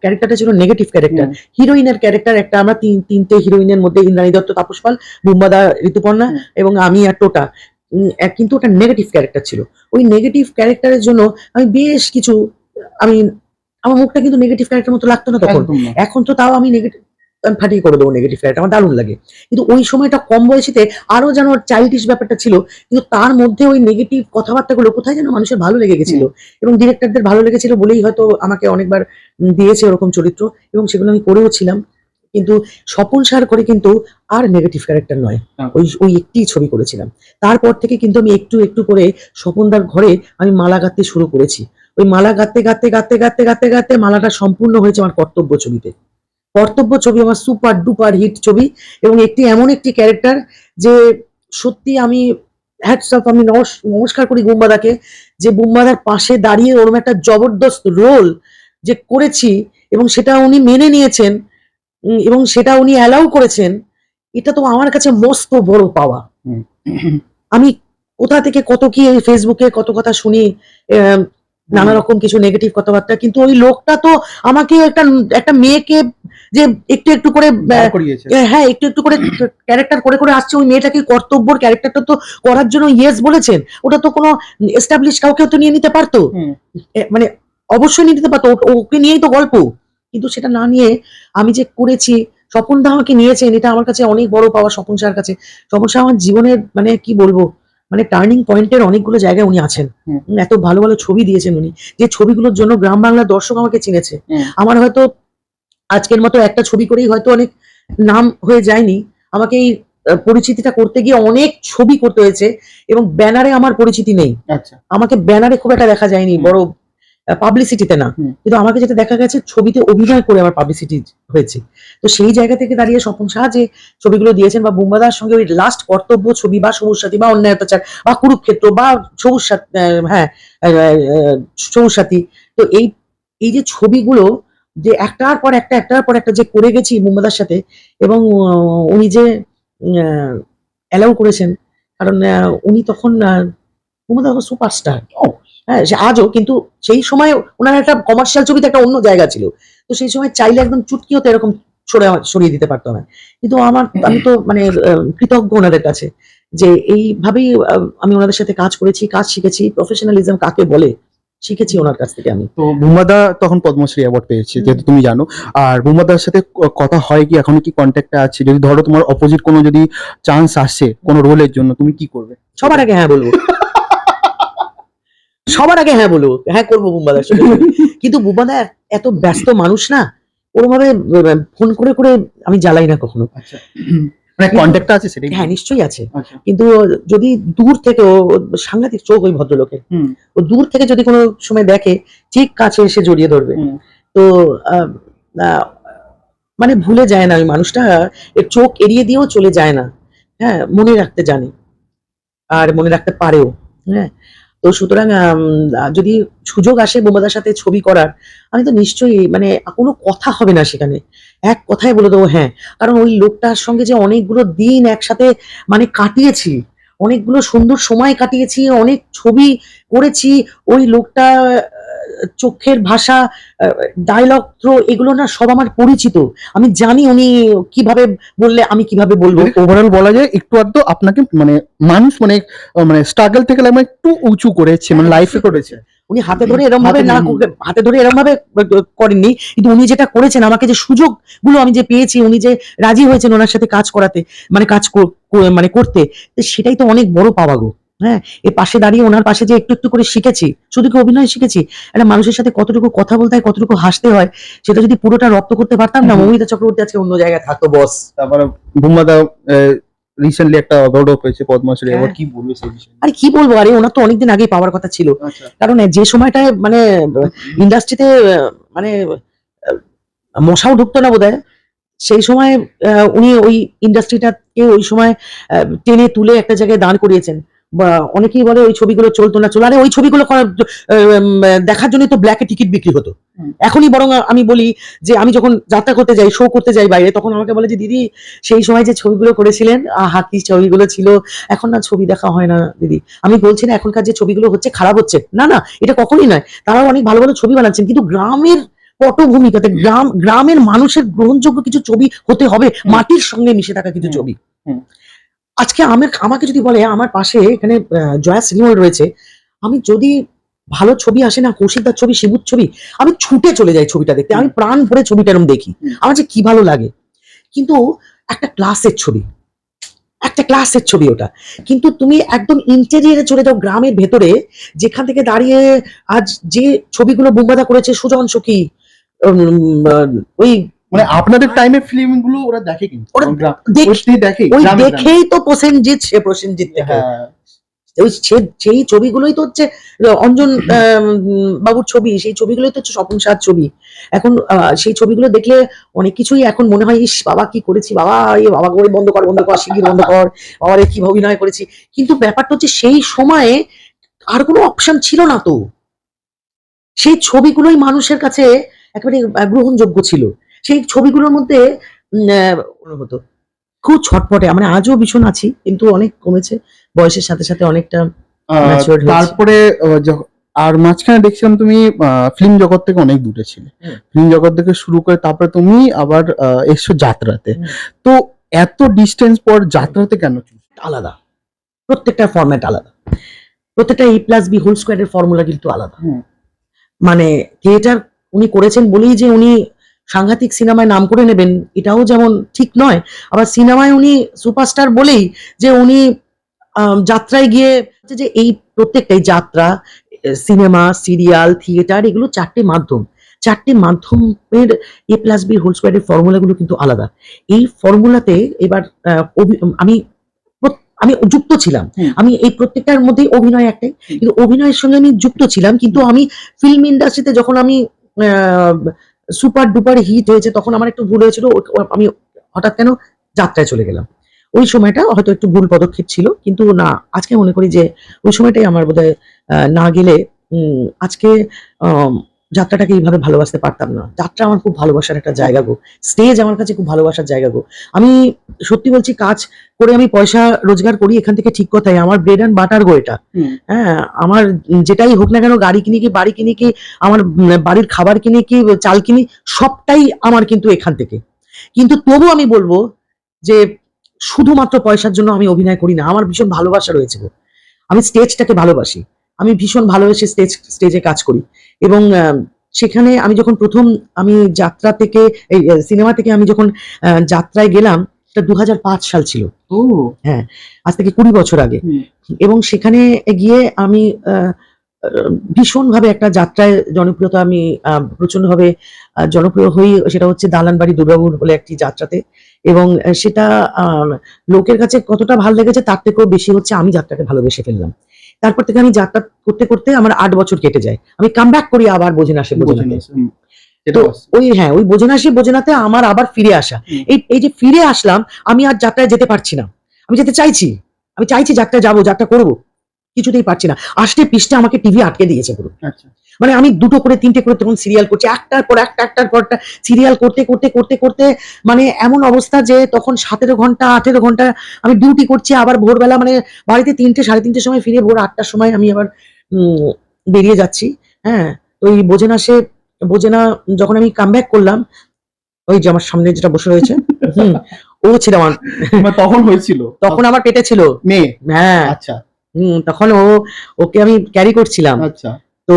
ক্যারেক্টারটা ছিল নেগেটিভ ক্যারেক্টার। হুম। হিরোইনের ক্যারেক্টার একটা, আমরা তিনটে হিরোইনের মধ্যে ইন্দ্রাণী দত্ত, তাপস পাল, বুম্বাদা, ঋতুপর্ণা হুম। এবং আমি আর টোটা। কিন্তু ওটা নেগেটিভ ক্যারেক্টার ছিল। ওই নেগেটিভ ক্যারেক্টারের জন্য আমি বেশ কিছু, আমি আমার মুখটা কিন্তু নেগেটিভ ক্যারেক্টার মতো লাগতো না তখন। একদম না। এখন তো তাও আমি নেগেটিভ ফাটিয়ে করে দেবো নেগেটিভ ক্যারেক্টার, আমার দারুণ লাগে। কিন্তু ওই সময়টা কম বয়সীতে আরো যেন চাইল্ডিশ ব্যাপারটা ছিল, কিন্তু তার মধ্যে ওই নেগেটিভ কথাবার্তাগুলো কোথায় যেন মানুষের ভালো লেগে গেছিল। এবং ডিরেক্টরদের ভালো লেগেছিল বলেই হয়তো আমাকে অনেকবার দিয়েছে ওরকম চরিত্র, এবং সেগুলো আমি করেও ছিলাম। কিন্তু স্বপন সার করে কিন্তু আর নেগেটিভ ক্যারেক্টার নয়, ওই একটি ছবি করেছিলাম। তারপর থেকে কিন্তু আমি একটু একটু করে স্বপনদার ঘরে আমি মালা গাঁথতে শুরু করেছি। ওই মালা গাঁথতে গাঁথতে গাঁথতে গাঁথতে গাঁথতে গাঁথতে মালাটা সম্পূর্ণ হয়েছে আমার কর্তব্য ছবিতে। কর্তব্য ছবি আমার সুপার ডুপার হিট ছবি, এবং এমন একটি ক্যারেক্টার যে সত্যি আমি হ্যাটস অফ, আমি নমস্কার করি বুম্বাদাকে, যে বুম্বাদার পাশে দাঁড়িয়ে ওরকম একটা জবরদস্ত রোল যে করেছি, এবং সেটা উনি মেনে নিয়েছেন, এবং সেটা উনি অ্যালাউ করেছেন। এটা তো আমার কাছে মস্ত বড় পাওয়া। হুম। আমি কোথা থেকে কত কি এই ফেসবুকে কত কথা শুনি, নানা রকম কিছু নেগেটিভ কথাবার্তা, কিন্তু ওই লোকটা তো আমাকে একটা মেয়েকে যে একটু একটু করে বার করিয়েছে। হ্যাঁ, একটু একটু করে ক্যারেক্টার করে করে আসছে, ওই মেয়েটাকে কর্তব্যর ক্যারেক্টারটা তো করার জন্য ইয়েস বলেছেন। ওটা তো কোনো এস্টাবলিশ কাউকেও তো নিয়ে নিতে পারতো, হুম। মানে অবশ্যই নিয়ে নিতে পারতো, ওকে নিয়েই তো গল্প। কিন্তু সেটা না নিয়ে আমি যে করেছি, স্বপন দা আমাকে নিয়েছেন, এটা আমার কাছে অনেক বড় পাওয়া স্বপন সার কাছে। স্বপন সাহা আমার জীবনের, মানে কি বলবো, মানে টার্নিং পয়েন্টের অনেকগুলো জায়গায় উনি আছেন। এত ভালো ভালো ছবি দিয়েছেন উনি, যে ছবিগুলোর জন্য গ্রাম বাংলার দর্শক আমাকে চিনেছে। আমার হয়তো আজকের মতো একটা ছবি করেই হয়তো অনেক নাম হয়ে যায়নি, আমাকে এই পরিচিতিটা করতে গিয়ে অনেক ছবি করতে হয়েছে, এবং ব্যানারে আমার পরিচিতি নেই। আচ্ছা, আমাকে ব্যানারে খুব একটা দেখা যায়নি, বড় পাবলিসিটিতে না, কিন্তু আমাকে যেটা দেখা গেছে ছবিতে অভিনয় করে আমার পাবলিসিটি হয়েছে। তো সেই জায়গা থেকে দাঁড়িয়ে স্বপন শাহ যে ছবিগুলো দিয়েছেন, বা বুম্বাদার সঙ্গে ওই লাস্ট কর্তব্য ছবি, বা সবুজ সাথী, বা অন্যায় অত্যাচার, বা কুরুক্ষেত্র, বা সবুজ সাথী, হ্যাঁ, সবুজ সাথী। তো এই এই যে ছবিগুলো, যে একটার পর একটা যে করে গেছি বুম্বাদার সাথে, এবং উনি যে অ্যালাউ করেছেন, কারণ উনি তখন বুম্বাদা সুপারস্টার। হ্যাঁ, সে আজও, কিন্তু সেই সময় ওনার একটা কমার্শিয়াল ছবিতে একটা অন্য জায়গা ছিল। তো সেই সময় চাইলে একদম চুটকিও তো এরকম সরিয়ে দিতে পারতো না। কিন্তু আমি তো মানে কৃতজ্ঞ ওনাদের কাছে, যে এইভাবেই আমি ওনাদের সাথে কাজ করেছি, কাজ শিখেছি, প্রফেশনালিজম কাকে বলে শিখেছি ওনার কাছ থেকে আমি। তো বুম্বাদা তখন পদ্মশ্রী অ্যাওয়ার্ড পেয়েছে, যেহেতু তুমি জানো। আর বুম্বাদার সাথে কথা হয় কি, এখনো কি কন্ট্যাক্টে আছে? যদি ধরো তোমার অপোজিট কোনো যদি চান্স আসে কোনো রোলের জন্য, তুমি কি করবে? সবার আগে হ্যাঁ বলবো, সবার আগে হ্যাঁ বলবো, হ্যাঁ করবো বুম্বাদার সাথে। কিন্তু বুম্বাদা এত ব্যস্ত মানুষ না, ওরভাবে ফোন করে করে আমি জ্বালাই না কখনো। আচ্ছা, মানে কন্ট্যাক্টটা আছে সেটাই? হ্যাঁ, নিশ্চয়ই আছে। আচ্ছা, কিন্তু যদি দূর থেকে, ও সাংঘাতিক চোখ ওই ভদ্রলোকের, ও দূর থেকে যদি কোনো সময় দেখে, ঠিক কাছে এসে জড়িয়ে ধরবে। তো আহ, আহ, মানে ভুলে যায় না ওই মানুষটা, এর চোখ এড়িয়ে দিয়েও চলে যায় না। হ্যাঁ, মনে রাখতে জানে, আর মনে রাখতে পারেও। হ্যাঁ, তো সুতরাং যদি সুযোগ আসে বোমাদার সাথে ছবি করার, আমি তো নিশ্চয়ই, মানে কোনো কথা হবে না সেখানে, এক কথায় বলে দেবো হ্যাঁ। কারণ ওই লোকটার সঙ্গে যে অনেকগুলো দিন একসাথে মানে কাটিয়েছি, অনেকগুলো সুন্দর সময় কাটিয়েছি, অনেক ছবি করেছি, ওই লোকটা চোখের ভাষা, ডায়লগ থ্রো, এগুলো না সব আমার পরিচিত। আমি জানি উনি কিভাবে বললে আমি কিভাবে বলবো। ওভারঅল বলা যায় একটু আধটু আপনাকে মানে মানুষ মানে মানে স্ট্রাগল থেকে মানে একটু উঁচু করেছে, মানে লাইফে করেছে। উনি হাতে ধরে এরকম ভাবে না, হাতে ধরে এরকম ভাবে করেননি, কিন্তু উনি যেটা করেছেন, আমাকে যে সুযোগ গুলো আমি যে পেয়েছি, উনি যে রাজি হয়েছেন ওনার সাথে কাজ করাতে, মানে কাজ মানে করতে, তো সেটাই তো অনেক বড় পাওয়া গো। হ্যাঁ, এর পাশে দাঁড়িয়ে ওনার পাশে যে একটু একটু করে শিখেছি, শুধু কি অভিনয় শিখেছি, একটা মানুষের সাথে কতটুকু কথা বলতে হয়, কতটুকু হাসতে হয়, সেটা যদি পুরোটা রপ্ত করতে পারতাম না, মৌমিতা চক্রবর্তী আজকে অন্য জায়গায় থাকতো বস। তারপরে বুম্বাদা রিসেন্টলি একটা অ্যাওয়ার্ডও পেয়েছে, পদ্মশ্রী অ্যাওয়ার্ড, কি বলবে সেই বিষয়ে? আরে কি বলবো, আরে ওনার তো অনেকদিন আগেই পাওয়ার কথা ছিল। আচ্ছা, কারণ যে সময়টায় মানে ইন্ডাস্ট্রিতে মানে মশাও ঢুকতো না বোধহয়, সেই সময় উনি ওই ইন্ডাস্ট্রিটাকে ওই সময় টেনে তুলে একটা জায়গায় দাঁড় করিয়েছেন। বা অনেকেই বলে ওই ছবিগুলো চলতো না, চলে, আরে ওই ছবিগুলো দেখার জন্য তো ব্ল্যাকে টিকিট বিক্রি হতো। এখনই বরং আমি বলি যে আমি যখন যাত্রা করতে যাই, শো করতে যাই বাইরে, তখন আমাকে বলে যে দিদি সেই সময় যে ছবিগুলো করেছিলেন, আহা কি ছবিগুলো ছিল, এখন না ছবি দেখা হয় না দিদি। আমি বলছি না এখনকার যে ছবিগুলো হচ্ছে খারাপ হচ্ছে, না না, এটা কখনই নয়, তারাও অনেক ভালো ভালো ছবি বানাচ্ছেন, কিন্তু গ্রামের পটভূমিকাতে, গ্রামের মানুষের গ্রহণযোগ্য কিছু ছবি হতে হবে, মাটির সঙ্গে মিশে থাকা কিছু ছবি। আজকে আমাকে যদি বলে, আমার পাশে এখানে জয়া সিনেমা রয়েছে, আমি যদি ভালো ছবি আসে না, কৌশিকদার ছবি, শিবুর ছবি, আমি ছুটে চলে যাই ছবিটা দেখতে, আমি প্রাণ ভরে ছবিটা এরকম দেখি, আমার যে কি ভালো লাগে। কিন্তু একটা ক্লাসের ছবি, একটা ক্লাসের ছবি ওটা, কিন্তু তুমি একদম ইন্টেরিয়ারে চলে যাও, গ্রামের ভেতরে, যেখান থেকে দাঁড়িয়ে আজ যে ছবিগুলো বুম্বাদা করেছে, সুজন সখী, ওই মানে আপনাদের টাইমের ফিল্ম গুলো ওরা দেখে, কিন্তু ওরা দেখে, ওই দেখেই তো প্রসেনজিৎ, সে প্রসেনজিৎ থেকে ওই সেই ছবিগুলোই তো হচ্ছে অঞ্জন বাবুর ছবি, সেই ছবিগুলোই তো হচ্ছে স্বপন শাহর ছবি। এখন সেই ছবিগুলো দেখলে অনেক কিছুই এখন মনে হয়, ইস বাবা কি করেছি, বাবা বাবা ওই বন্ধ কর, শিগগির বন্ধ কর, বাবার কি অভিনয় করেছি। কিন্তু ব্যাপারটা হচ্ছে সেই সময়ে আর কোনো অপশন ছিল না তো, সেই ছবিগুলোই মানুষের কাছে একেবারে গ্রহণযোগ্য ছিল। সেই ছবিগুলোর মধ্যে হতো খুব ছটপটে, মানে আজও ভীষণ আছি, কিন্তু অনেক কমেছে বয়সের সাথে সাথে, অনেকটা ম্যাচিউরড হয়েছে। তারপরে আর মাঝখানে দেখছিলাম তুমি ফিল্ম জগৎ থেকে অনেক দূরে ছিলে, ফিল্ম জগৎ থেকে শুরু করে তারপরে তুমি আবার এসছো যাত্রাতে। তো এত ডিস্টেন্স পর যাত্রাতে কেন? আলাদা, প্রত্যেকটা ফরম্যাট আলাদা, প্রত্যেকটা A+B² এর ফর্মুলা কিন্তু আলাদা। মানে থিয়েটার উনি করেছেন বলেই যে উনি সাংঘাতিক সিনেমায় নাম করে নেবেন, এটাও যেমন ঠিক নয়, আবার সিনেমায় উনি সুপারস্টার বলেই যে উনি যাত্রায় গিয়ে হচ্ছে যে এই প্রত্যেকটাই যাত্রা, সিনেমা, সিরিয়াল, থিয়েটার, এগুলো চারটে মাধ্যমের A+B² ফর্মুলাগুলো কিন্তু আলাদা। এই ফর্মুলাতে এবার আমি আমি যুক্ত ছিলাম। আমি এই প্রত্যেকটার মধ্যেই অভিনয় একটাই, কিন্তু অভিনয়ের সঙ্গে আমি যুক্ত ছিলাম, কিন্তু আমি ফিল্ম ইন্ডাস্ট্রিতে যখন আমি সুপার ডুপার হিট হয়েছে তখন আমার একটু ভুল হয়েছিল, আমি হঠাৎ কেন যাত্রায় চলে গেলাম। ওই সময়টা হয়তো একটু ভুল পদক্ষেপ ছিল, কিন্তু না, আজকে মনে করি যে ওই সময়টাই আমার বোধহয় না গেলে আজকে যাত্রাটাকে এইভাবে ভালোবাসতে পারতাম না। যাত্রা আমার খুব ভালোবাসার একটা জায়গা গো, স্টেজ আমার কাছে খুব ভালোবাসার জায়গা গো। আমি সত্যি বলছি, কাজ করে আমি পয়সা রোজগার করি এখান থেকে, ঠিক কথাই, আমার ব্রেড অ্যান্ড বাটার গো এটা। হ্যাঁ, আমার যেটাই হোক না কেন, গাড়ি কিনি কি, বাড়ি কিনি কি, আমার বাড়ির খাবার কিনি কি, চাল কিনি, সবটাই আমার কিন্তু এখান থেকে। কিন্তু তবু আমি বলবো যে শুধুমাত্র পয়সার জন্য আমি অভিনয় করি না, আমার ভীষণ ভালোবাসা রয়েছে গো। আমি স্টেজটাকে ভালোবাসি, আমি ভীষণ ভালোবেসে স্টেজে কাজ করি। এবং সেখানে আমি যখন প্রথম আমি যাত্রা থেকে এই সিনেমা থেকে আমি যখন যাত্রায় গেলাম, সেটা 2005 সাল ছিল। হ্যাঁ, আজ থেকে 20 বছর আগে। এবং সেখানে গিয়ে আমি ভীষণভাবে একটা যাত্রায় জনপ্রিয়তা, আমি প্রচন্ডভাবে জনপ্রিয় হই। সেটা হচ্ছে দালানবাড়ি দুর্গাপুর বলে একটি যাত্রাতে। এবং সেটা লোকের কাছে কতটা ভালো লেগেছে তার থেকেও বেশি হচ্ছে আমি যাত্রাকে ভালোবেসে ফেললাম। তারপর থেকে আমি যাত্রা করতে করতে আমার 8 বছর কেটে যায়, আমি কাম ব্যাক করি আবার বোঝে না সে বোঝেনাতে। তো ওই বোঝে না সে বোঝেনাতে আমার আবার ফিরে আসা। এই যে ফিরে আসলাম, আমি আর যাত্রায় যেতে পারছি না। আমি যেতে চাইছি, আমি চাইছি যাত্রায় যাবো, যাত্রা করবো, কিছুতেই পারছি না। আসতে পিছতে আমাকে টিভি আটকে দিয়েছে পুরো। মানে আমি 2টো করে 3টে করে তখন সিরিয়াল করছি, একটার পর একটা সিরিয়াল করতে করতে করতে করতে মানে এমন অবস্থা যে তখন 17 ঘন্টা 18 ঘন্টা আমি ডিউটি করছি। আবার ভোরবেলা মানে বাড়িতে 3টে 3:30 সময় ফিরে, ভোর 8টার সময় আমি আবার বেরিয়ে যাচ্ছি। হ্যাঁ, ওই বোঝে না যখন আমি কাম ব্যাক করলাম, ওই যে আমার সামনে যেটা বসে রয়েছে, ও ছিল আমার তখন হয়েছিল, তখন আমার পেটে ছিল মেয়ে। হ্যাঁ, আচ্ছা। তখন ওকে আমি ক্যারি করছিলাম। আচ্ছা। তো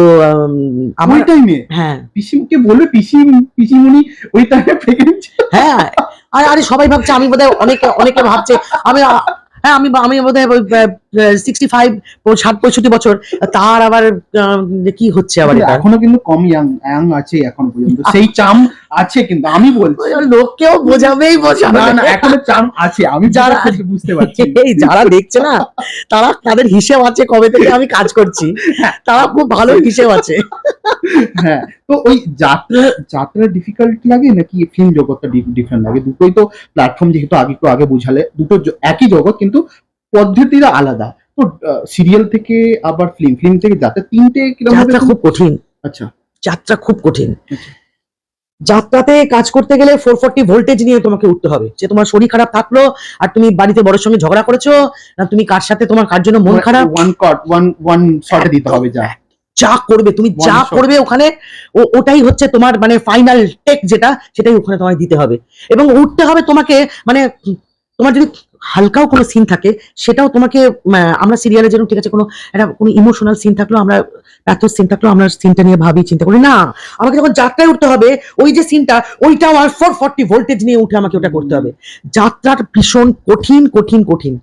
আমার ওই টাইমে হ্যাঁ, পিসিমকে বলবে, পিসিমণি ওই টাইমে প্রেগন্যান্ট ছিল। হ্যাঁ, আরে সবাই ভাবছে, আমি বোধহয় অনেকে ভাবছে আমি হ্যাঁ, আমি বোধহয় 65 60-65 বছর, তার আবার কি হচ্ছে আবার এটা। এখনো কিন্তু কম ইয়াং আছে এখনো পর্যন্ত, সেই চাম আছে, কিন্তু আমি বলছি লোককেও বোঝাবেই না, এখনো চাম আছে, আমি যারা বুঝতে পারছি। এই যারা দেখছে না, তাদের হিসেব আছে কবে থেকে আমি কাজ করছি, তারা খুব ভালো হিসেব আছে। হ্যাঁ, তো ওই যাত্রা ডিফিকাল্ট লাগে নাকি ফিল্ম জগৎটা ডিফারেন্ট লাগে? দুটোই তো প্ল্যাটফর্ম, যেহেতু আগে বুঝালে, দুটো একই জগৎ কিন্তু পদ্ধতিটা আলাদা। তো সিরিয়াল থেকে আবার ফিল্ম থেকে যাত্রা, তিনটে কিরকম? যাত্রা খুব কঠিন। আচ্ছা। যাত্রা খুব কঠিন। যাত্রাতে কাজ করতে গেলে 440 ভোল্টেজ নিয়ে তোমাকে উঠতে হবে। যে তোমার শরীর খারাপ থাকলো, আর তুমি বাড়িতে বড়ের সঙ্গে ঝগড়া করেছো, না তুমি কার সাথে তোমার কার জন্য মন খারাপ, ওয়ান শটে দিতে হবে, যা করবে তুমি, যা করবে ওখানে, ওটাই হচ্ছে তোমার মানে ফাইনাল টেক, সেটাই ওখানে তোমায় দিতে হবে। এবং উঠতে হবে তোমাকে, মানে তোমার যদি হালকাও কোনো সিন থাকে সেটাও তোমাকে, আমরা সিরিয়ালে যেরকম ঠিক আছে কোনো ইমোশনাল সিন থাকলো, আমরা প্যাথোস সিন থাকলো, আমরা সিনটা নিয়ে ভাবি, চিন্তা করি না, আমাকে যখন যাত্রায় উঠতে হবে ওই যে সিনটা, ওইটাও আর 440 ভোল্টেজ নিয়ে উঠে আমাকে ওটা করতে হবে। যাত্রার ভীষণ কঠিন কঠিন কঠিন।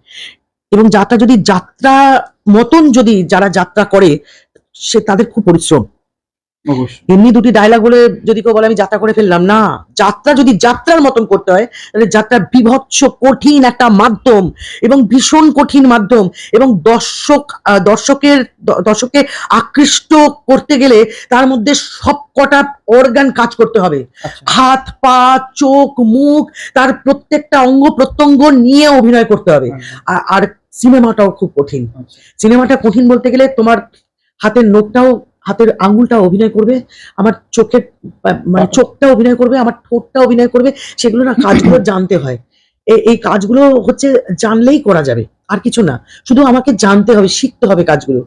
এবং যাত্রা যদি যাত্রা মতন যদি যারা যাত্রা করে, সে তাদের খুব পরিশ্রম। এমনি দুটি ডায়লগ বলে যদি কেউ বলে আমি যাত্রা করে ফেললাম, না, যাত্রা যদি যাত্রার মতন করতে হয় তাহলে যাত্রা বিভৎস কঠিন একটা মাধ্যম, এবং ভীষণ কঠিন মাধ্যম। এবং দর্শককে আকৃষ্ট করতে গেলে তার মধ্যে সব কটা অর্গান কাজ করতে হবে, হাত পা চোখ মুখ, তার প্রত্যেকটা অঙ্গ প্রত্যঙ্গ নিয়ে অভিনয় করতে হবে। আর সিনেমাটাও খুব কঠিন। সিনেমাটা কঠিন বলতে গেলে তোমার হাতের আঙ্গুলটা অভিনয় করবে, আমার চোখের মানে চোখটা অভিনয় করবে, আমার ঠোঁটটা অভিনয় করবে, সেগুলো না কাজগুলো জানতে হয়। এই কাজগুলো হচ্ছে জানলেই করা যাবে, আর কিছু না, শুধু আমাকে জানতে হবে, শিখতে হবে কাজগুলো,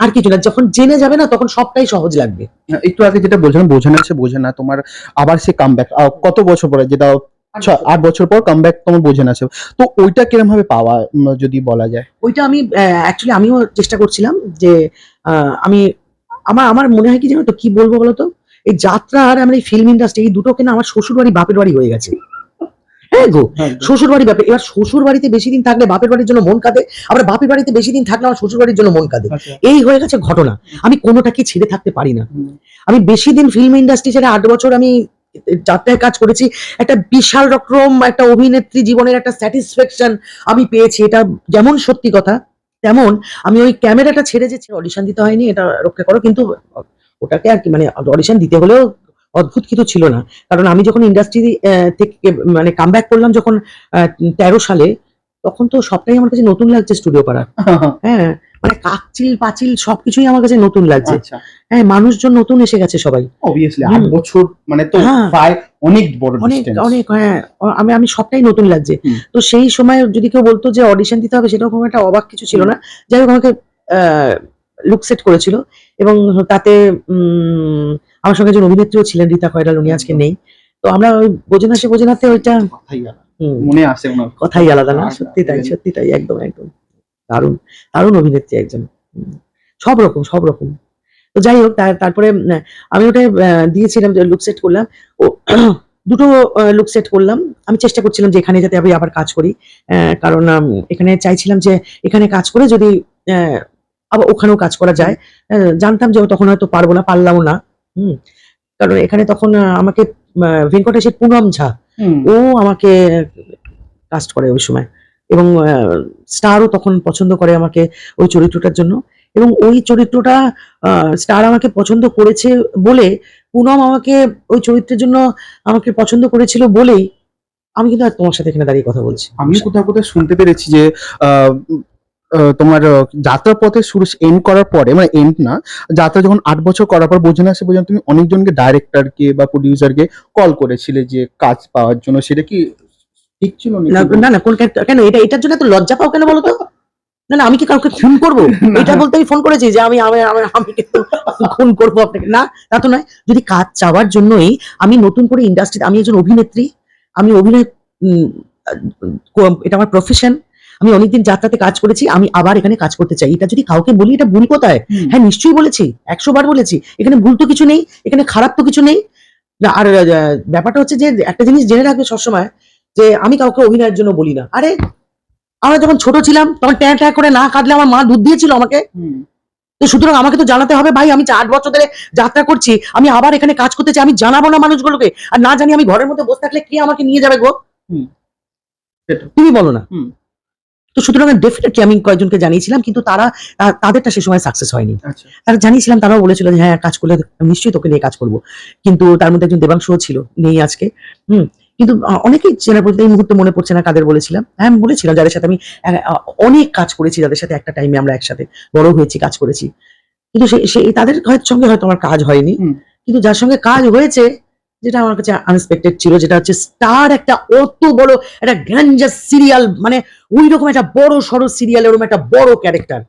আর কিছু না। যখন জেনে যাবে না তখন সবটাই সহজ লাগবে। একটু আগে যেটা বলছিলাম, বোঝে না তোমার, আবার সে কামব্যাক কত বছর পরে, যেটা 8 বছর পর কামব্যাক তোমার বোঝে না সে, তো ওইটা কিরকম ভাবে পাওয়া যদি বলা যায়? ওইটা আমি অ্যাকচুয়ালি আমিও চেষ্টা করছিলাম যে আমি আমার মনে হয় কি জানো তো, কি বলবো বলতো, এই যাত্রা আর আমার এই ফিল্ম ইন্ডাস্ট্রি, এই দুটোকে না আমার শ্বশুর বাড়ি বাপের বাড়ি হয়ে গেছে। হ্যাঁ গো, হ্যাঁ, শ্বশুর বাড়ি ব্যাপার। এবার শ্বশুর বাড়িতে বেশি দিন থাকলে বাপের বাড়ির জন্য মন কাঁদে, আবার বাপের বাড়িতে বেশি দিন থাকলে আমার শ্বশুর বাড়ির জন্য মন কাঁদে। আচ্ছা। এই হয়ে গেছে ঘটনা। আমি কোনোটাকে ছেড়ে থাকতে পারি না। হুম। আমি বেশি দিন ফিল্ম ইন্ডাস্ট্রি ছেড়ে 8 বছর আমি যাত্রায় কাজ করেছি। একটা বিশাল রকম একটা অভিনেত্রী জীবনের একটা স্যাটিসফ্যাকশন আমি পেয়েছি। এটা যেমন সত্যি কথা, তেমন আমি ওই ক্যামেরাটা ছেড়ে যে অডিশন দিতে হয়নি, এটা রক্ষা করো। কিন্তু ওটাকে আর কি মানে অডিশন দিতে হলেও অদ্ভুত কিছু ছিল না। কারণ আমি যখন ইন্ডাস্ট্রি থেকে মানে কামব্যাক করলাম যখন 13 সালে, তখন তো সবটাই আমার কাছে নতুন লাগছে স্টুডিও পাড়া। হ্যাঁ, মানে কাকচিল পাঁচিল সবকিছুই আমার কাছে নতুন লাগছে। আচ্ছা, হ্যাঁ, মানুষজন নতুন এসে গেছে সবাই। অবভিয়াসলি হুম। 8 বছর মানে তো হ্যাঁ। প্রায় অনেক বড় অনেক ডিস্টেন্স। অনেক হ্যাঁ, আমি সবটাই নতুন লাগছে। হুম। তো সেই সময় যদি কেউ বলতো যে অডিশন দিতে হবে, সেটাও কোনো একটা অবাক কিছু ছিল না। যাই হোক, আমাকে লুক সেট করেছিল এবং তাতে আমার সঙ্গে একজন অভিনেত্রীও ছিলেন, রীতা খয়রাল, উনি আজকে নেই। তো আমরা ওই বোঝে নাতে ওইটা কথাই আলাদা। হুম, মনে আসে ওনার কথাই আলাদা না? আলাদা। সত্যি তাই, সত্যি তাই, একদম একদম দারুণ দারুণ অভিনেত্রী একজন। সব রকম সব রকম। তো যাই হোক, তারপরে আমি ওটা দিয়েছিলাম, লুক সেট করলাম। ও দুটো লুক সেট করলাম। আমি চেষ্টা করছিলাম যে এখানে যাতে আমি আবার কাজ করি। কারণ এখানে চাইছিলাম যে এখানে কাজ করে যদি আবার ওখানেও কাজ করা যায়। জানতাম যে তখন হয়তো পারবো না, পারলামও না। হুম, কারণ এখানে তখন আমাকে ভেঙ্কটেশের পুনম ঝা, হুম। ও আমাকে কাস্ট করে ওই সময়, এবং স্টারও তখন পছন্দ করে আমাকে ওই চরিত্রটার জন্য। এবং ওই চরিত্রটা স্টার আমাকে পছন্দ করেছে বলে, পুনম আমাকে ওই চরিত্রের জন্য আমাকে পছন্দ করেছিল বলেই আমি কিন্তু আর তোমার সাথে এখানে দাঁড়িয়ে কথা বলছি। আমি কোথাও কোথাও শুনতে পেরেছি যে আহ, তোমার যাত্রা পথে শুরু এন্ড করার পরে, মানে এন্ড না, যাত্রা যখন 8 বছর করার পর বোঝে না সে বোঝেন, তুমি অনেকজনকে ডাইরেক্টরকে বা প্রডিউসারকে কল করেছিলে যে কাজ পাওয়ার জন্য, সেটা কি ঠিক ছিল নাকি? না না, কোন কেন এটার জন্য তো লজ্জা পাও কেন বলো তো? না না, আমি কি কাউকে খুন করবো? না। এটা বলতে আমি ফোন করেছি যে আমি আমি আমি আমি কিন্তু খুন করবো আপনাকে? না, তা তো নয়। যদি কাজ চাওয়ার জন্যই আমি নতুন করে ইন্ডাস্ট্রিতে, আমি একজন অভিনেত্রী, আমি অভিনয় এটা আমার প্রফেশন। আমি অনেকদিন যাত্রাতে কাজ করেছি, আমি আবার এখানে কাজ করতে চাই। এটা যদি কাউকে বলি, এটা ভুল কোথায়? হুম। হ্যাঁ, নিশ্চয়ই বলেছি, 100 বার বলেছি। এখানে ভুল তো কিছু নেই, এখানে খারাপ তো কিছু নেই। না, আর ব্যাপারটা হচ্ছে যে একটা জিনিস জেনে রাখবে সবসময়, যে আমি কাউকে অভিনয়ের জন্য বলি না। আরে, আমরা যখন ছোট ছিলাম তখন ট্যাঁ ট্যাঁ করে না কাঁদলে আমার মা দুধ দিয়েছিল আমাকে। হুম। তো সুতরাং আমাকে তো জানাতে হবে, ভাই আমি 8 বছর ধরে যাত্রা করছি, আমি আবার এখানে কাজ করতে চাই, আমি জানাবো না মানুষগুলোকে? আর না জানি আমি ঘরের মধ্যে বসে থাকলে কে আমাকে নিয়ে যাবে গো? হুম। সেটা। তুমি বলো না? হুম। তো সুতরাং ডেফিনেটলি আমি কয়েকজনকে জানিয়েছিলাম, কিন্তু তারা তাদেরটা সে সময় সাকসেস হয়নি। আচ্ছা। তারা জানিয়েছিলাম, তারাও বলেছিল যে হ্যাঁ, কাজ করলে আমি নিশ্চয়ই তোকে নিয়ে কাজ করবো। কিন্তু তার মধ্যে একজন দেবাংশুও ছিল, নেই আজকে। কিন্তু অনেকেই চেনা বলতে এই মুহূর্তে মনে পড়ছে না কাদের বলেছিলাম। হ্যাঁ, আমি বলেছিলাম যাদের সাথে আমি অনেক কাজ করেছি, যাদের সাথে একটা টাইমে আমরা একসাথে বড় হয়েছি, কাজ করেছি। কিন্তু তাদের সঙ্গে হয়তো আমার কাজ হয়নি। হুম। কিন্তু যার সঙ্গে কাজ হয়েছে, যেটা আমার কাছে আনএক্সপেক্টেড ছিল, যেটা হচ্ছে স্টার একটা অত বড় একটা গ্র্যান্ডাস সিরিয়াল, মানে ওই রকম একটা বড় সড়ো সিরিয়াল, ওরকম একটা বড় ক্যারেক্টার,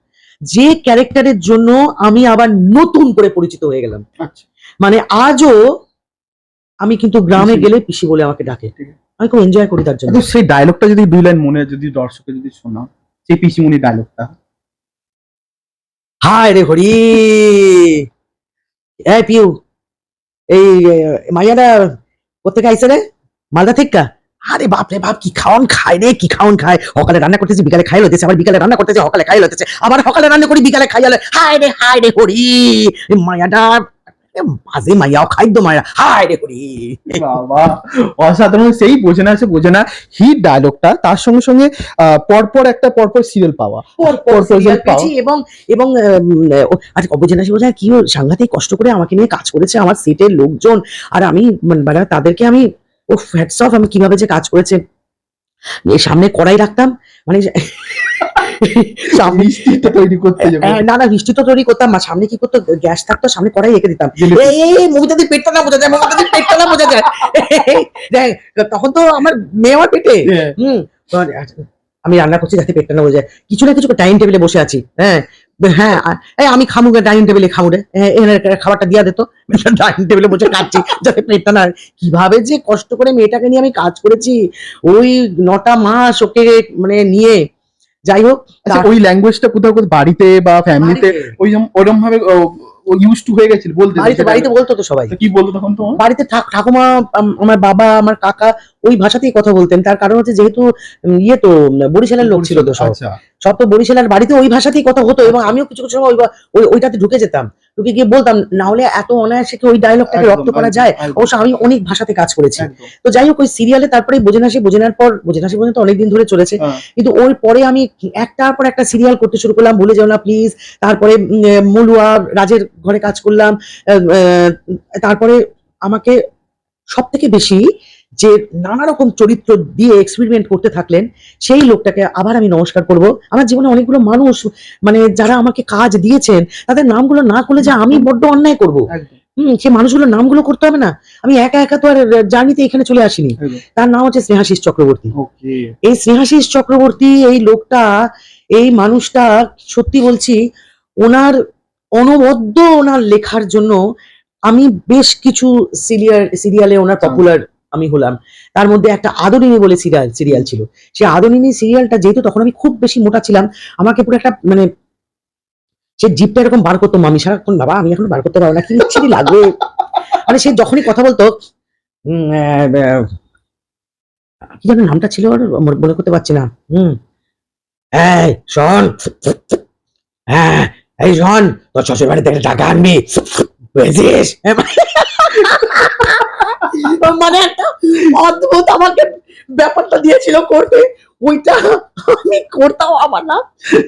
যে ক্যারেক্টারের জন্য আমি আবার নতুন করে পরিচিত হয়ে গেলাম। আচ্ছা। মানে আজও আমি কিন্তু গ্রামে পিসি। গেলে পিসি বলে আমাকে ডাকে। ঠিক আছে। আমি খুব এনজয় করি তার জন্য। তো সেই ডায়লগটা যদি 2 লাইন মনে যদি দর্শকে যদি শোনাও, সেই পিসিমণি ডায়লগটা। হায় রে হরি, এই পিউ, এই মাইয়াটা কোথেকে আইছে রে? মালদা থেকে? আরে বাপ রে বাপ, কি খাওয়ান খায় রে, কি খাওয়ান খায়! সকালে রান্না করতেছি, বিকালে খাই লইতেছে, আবার বিকালে রান্না করতেছে, সকালে খাই লইতেছে, আবার সকালে রান্না করি, বিকালে খাই লয়। হায় রে হরি, এই মাইয়াটা বাজে মাইয়াও, খাদ্য মাইয়া, হায় রে হরি। বাবা, অসাধারণ! সেই বোঝে না সে বোঝে না হিট ডায়লগটা, তার সঙ্গে সঙ্গে পরপর সিরিয়াল পাওয়া, পরপর সিরিয়াল পেয়েছি। এবং এবং আচ্ছা, অবুঝে না সে বোঝে না, কি ও সাংঘাতিক কষ্ট করে আমাকে নিয়ে কাজ করেছে, আমার সেটের লোকজন। আর আমি মানে তাদেরকে আমি, ও হ্যাটস অফ, আমি কিভাবে যে কাজ করেছে। সামনে কড়াই রাখতাম, মানে মিষ্টিটা তৈরি করতে যাবে। না না, মিষ্টি তো তৈরি করতাম না, সামনে কি করতো, গ্যাস থাকতো, সামনে কড়াই রেখে দিতাম। জিলিপি। এই মুভিটা দিয়ে পেটটা না বোঝা যায়, মুভিটা দিয়ে পেটটা না বোঝা যায়। দেখ, তখন তো আমার মেয়ে আমার পেটে। হ্যাঁ। তো আমি রান্না করছি যাতে পেটটা না বোঝা যায়, কিছু না কিছু ডাইনিং টেবিলে বসে আছি। হ্যাঁ হ্যাঁ, এই আমি খামু ডাইনিং টেবিলে, খামু রে, এখানে খাবারটা দিয়া দিত, ডাইনিং টেবিলে বসে খাচ্ছি যাতে পেটটা না। কিভাবে যে কষ্ট করে মেয়েটাকে নিয়ে আমি কাজ করেছি, ওই 9টা মাস ওকে মানে নিয়ে। যাই হোক, আচ্ছা, ওই ল্যাঙ্গুয়েজটা কোথাও বাড়িতে বা ফ্যামিলিতে ওরকম ভাবে ইউজ টু হয়ে গেছিল বলতে? বাড়িতে বলতো তো সবাই। তো কি বলতো তখন তোমার? বাড়িতে ঠাকুমা, আমার বাবা, আমার কাকা, ওই ভাষাতেই কথা বলতেন। তার কারণ হচ্ছে যেহেতু ইয়ে তো বরিশালের লোক ছিল তো সব, আচ্ছা সব তো বরিশালের বাড়িতে ওই ভাষাতেই কথা হতো, এবং আচ্ছা। আমিও কিছু কিছু সময় ওইটাতে ঢুকে যেতাম, ঢুকে গিয়ে বলতাম, না হলে এত অনায়াসে কি ওই ডায়লগটাকে একদম রপ্ত করা একদম যায়? একদম অবশ্য আমি অনেক ভাষাতে কাজ করেছি। একদম। তো যাই হোক, ওই সিরিয়ালে তারপরে বোঝেনাশি পর্যন্ত অনেকদিন ধরে চলেছে, হ্যাঁ, কিন্তু ওর পরে আমি একটার পর একটা সিরিয়াল করতে শুরু করলাম, ভুলে যাও না প্লিজ, তারপরে মলুয়া রাজের ঘরে কাজ করলাম, তারপরে আমাকে সব থেকে বেশি যে নানা রকম চরিত্র দিয়ে এক্সপেরিমেন্ট করতে থাকলেন, সেই লোকটাকে আবার আমি নমস্কার করব। আমার জীবনে অনেকগুলো মানুষ, মানে যারা আমাকে কাজ দিয়েছেন, তাদের নামগুলো না করলে যে আমি বড্ড অন্যায় করব। একদম সে মানুষগুলোর নামগুলো করতে হবে না? আমি একা একা তো আর জার্নিতে এখানে চলে আসিনি। একদম। তার নাম হচ্ছে স্নেহাশিস চক্রবর্তী। ওকে। এই স্নেহাশিস চক্রবর্তী, এই লোকটা, এই মানুষটা, সত্যি বলছি, ওনার অনবদ্য ওনার লেখার জন্য আমি বেশ কিছু সিরিয়ালে ওনার পপুলার আমি হলাম। তার মধ্যে একটা আদরিনী বলে সিরিয়াল ছিল। সেই আদরিনী সিরিয়ালটা, যেহেতু তখন আমি খুব বেশি মোটা ছিলাম, আমাকে পুরো একটা মানে সে জিভটা এরকম বার করতো, মামি সারাক্ষণ, বাবা আমি এখন বার করতে পারবো না, কি ইচ্ছিরি লাগবে। মানে সে যখনই কথা বলতো, উম, আহ, আহ, কি যেন নামটা ছিল ওর, মনে করতে পারছি না। এই শোন, হ্যাঁ, এই শোন, তোর শ্বশুর বাড়ি থেকে টাকা আনবি, বুঝেছিস? মানে একটা অদ্ভুত আমাকে ব্যাপারটা দিয়েছিল করতে, ওইটা আমি করতাম। আমার না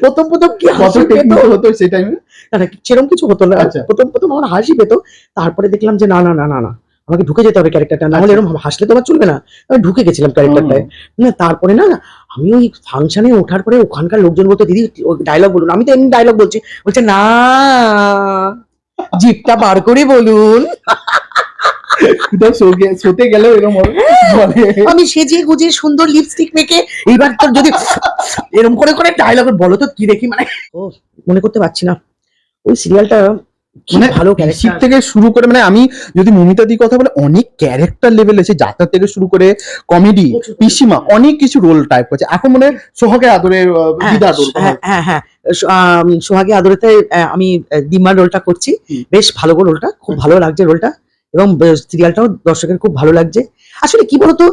প্রথম প্রথম কি কত হাসি পেত, টেকনিক হতো সেই টাইমে? না না সেরকম কিছু হতো না। আচ্ছা। প্রথম প্রথম আমার হাসি পেত, তারপরে দেখলাম যে না না না না না, আমাকে ঢুকে যেতে হবে ক্যারেক্টারটা, না হলে আচ্ছা। এরকম হাসলে তো আমার চলবে না। আমি ঢুকে গেছিলাম ক্যারেক্টারটায়। না তারপরে না, আমি ওই ফাংশনে ওঠার পরে ওখানকার লোকজন বলতো, দিদি ওই ডায়লগ বলুন। আমি তো এমনি ডায়লগ বলছি, বলছে না, জিপটা বার করে বলুন। কোথাও শোতে গেলেও এরকম হবে বলে। আমি সেজে গুজে সুন্দর লিপস্টিক মেখে, এইবার তোর যদি এরকম করে করে ডায়লগ বলো তো কি দেখি, মানে ও মনে করতে পারছি না। ওই সিরিয়ালটা মানে ভালো শিব ক্যারেক্টার। থেকে শুরু করে, মানে আমি যদি মমিতা দি কথা বলে, অনেক ক্যারেক্টার লেভেল আছে, যাত্রা থেকে শুরু করে কমেডি, পিসিমা, অনেক কিছু রোল টাইপ করছে। এখন মনে হয় সোহাগে আদরের দিদার রোল। হ্যাঁ, সোহাগে আদরেতে আমি দিম্মার রোলটা করছি। বেশ ভালো গো রোলটা, খুব ভালো লাগছে রোলটা, এবং সিরিয়ালটাও দর্শকের খুব ভালো লাগছে। আসলে কি বলতো,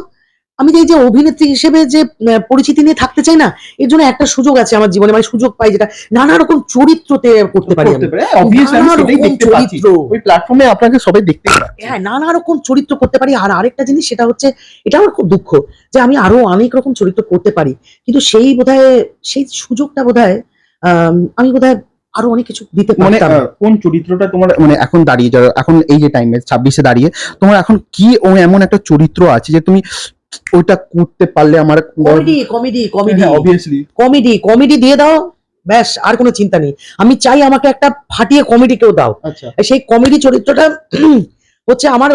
আমি যে এই যে অভিনেত্রী হিসেবে যে পরিচিতি নিয়ে থাকতে চাই না, এর জন্য একটা সুযোগ আছে আমার জীবনে, মানে সুযোগ পাই যেটা নানা রকম চরিত্রতে করতে পারি আমি। অবভিয়াসলি আমি নানা সেটাই রকম দেখতে পাচ্ছি, চরিত্র, ওই প্ল্যাটফর্মে আপনাকে সবাই দেখতে পাচ্ছে। হ্যাঁ নানা রকম চরিত্র করতে পারি। আর আরেকটা জিনিস, সেটা হচ্ছে, এটা আমার খুব দুঃখ যে আমি আরো অনেক রকম চরিত্র করতে পারি, কিন্তু সেই বোধহয় সেই সুযোগটা বোধহয় আমি বোধহয় আরো অনেক কিছু দিতে মানে পারতাম। কোন চরিত্রটা তোমার, মানে এখন দাঁড়িয়ে যাও, এখন এই যে টাইমে 26-এ দাঁড়িয়ে তোমার এখন কি ও এমন একটা চরিত্র আছে যে তুমি ওইটা করতে পারলে আমার comedy comedy comedy obviously comedy দিয়ে দাও, ব্যাস, আর কোনো চিন্তা নেই। আমি চাই আমাকে একটা ফাটিয়ে কমেডি কেউ দাও। আচ্ছা সেই কমেডি চরিত্রটা হচ্ছে আমার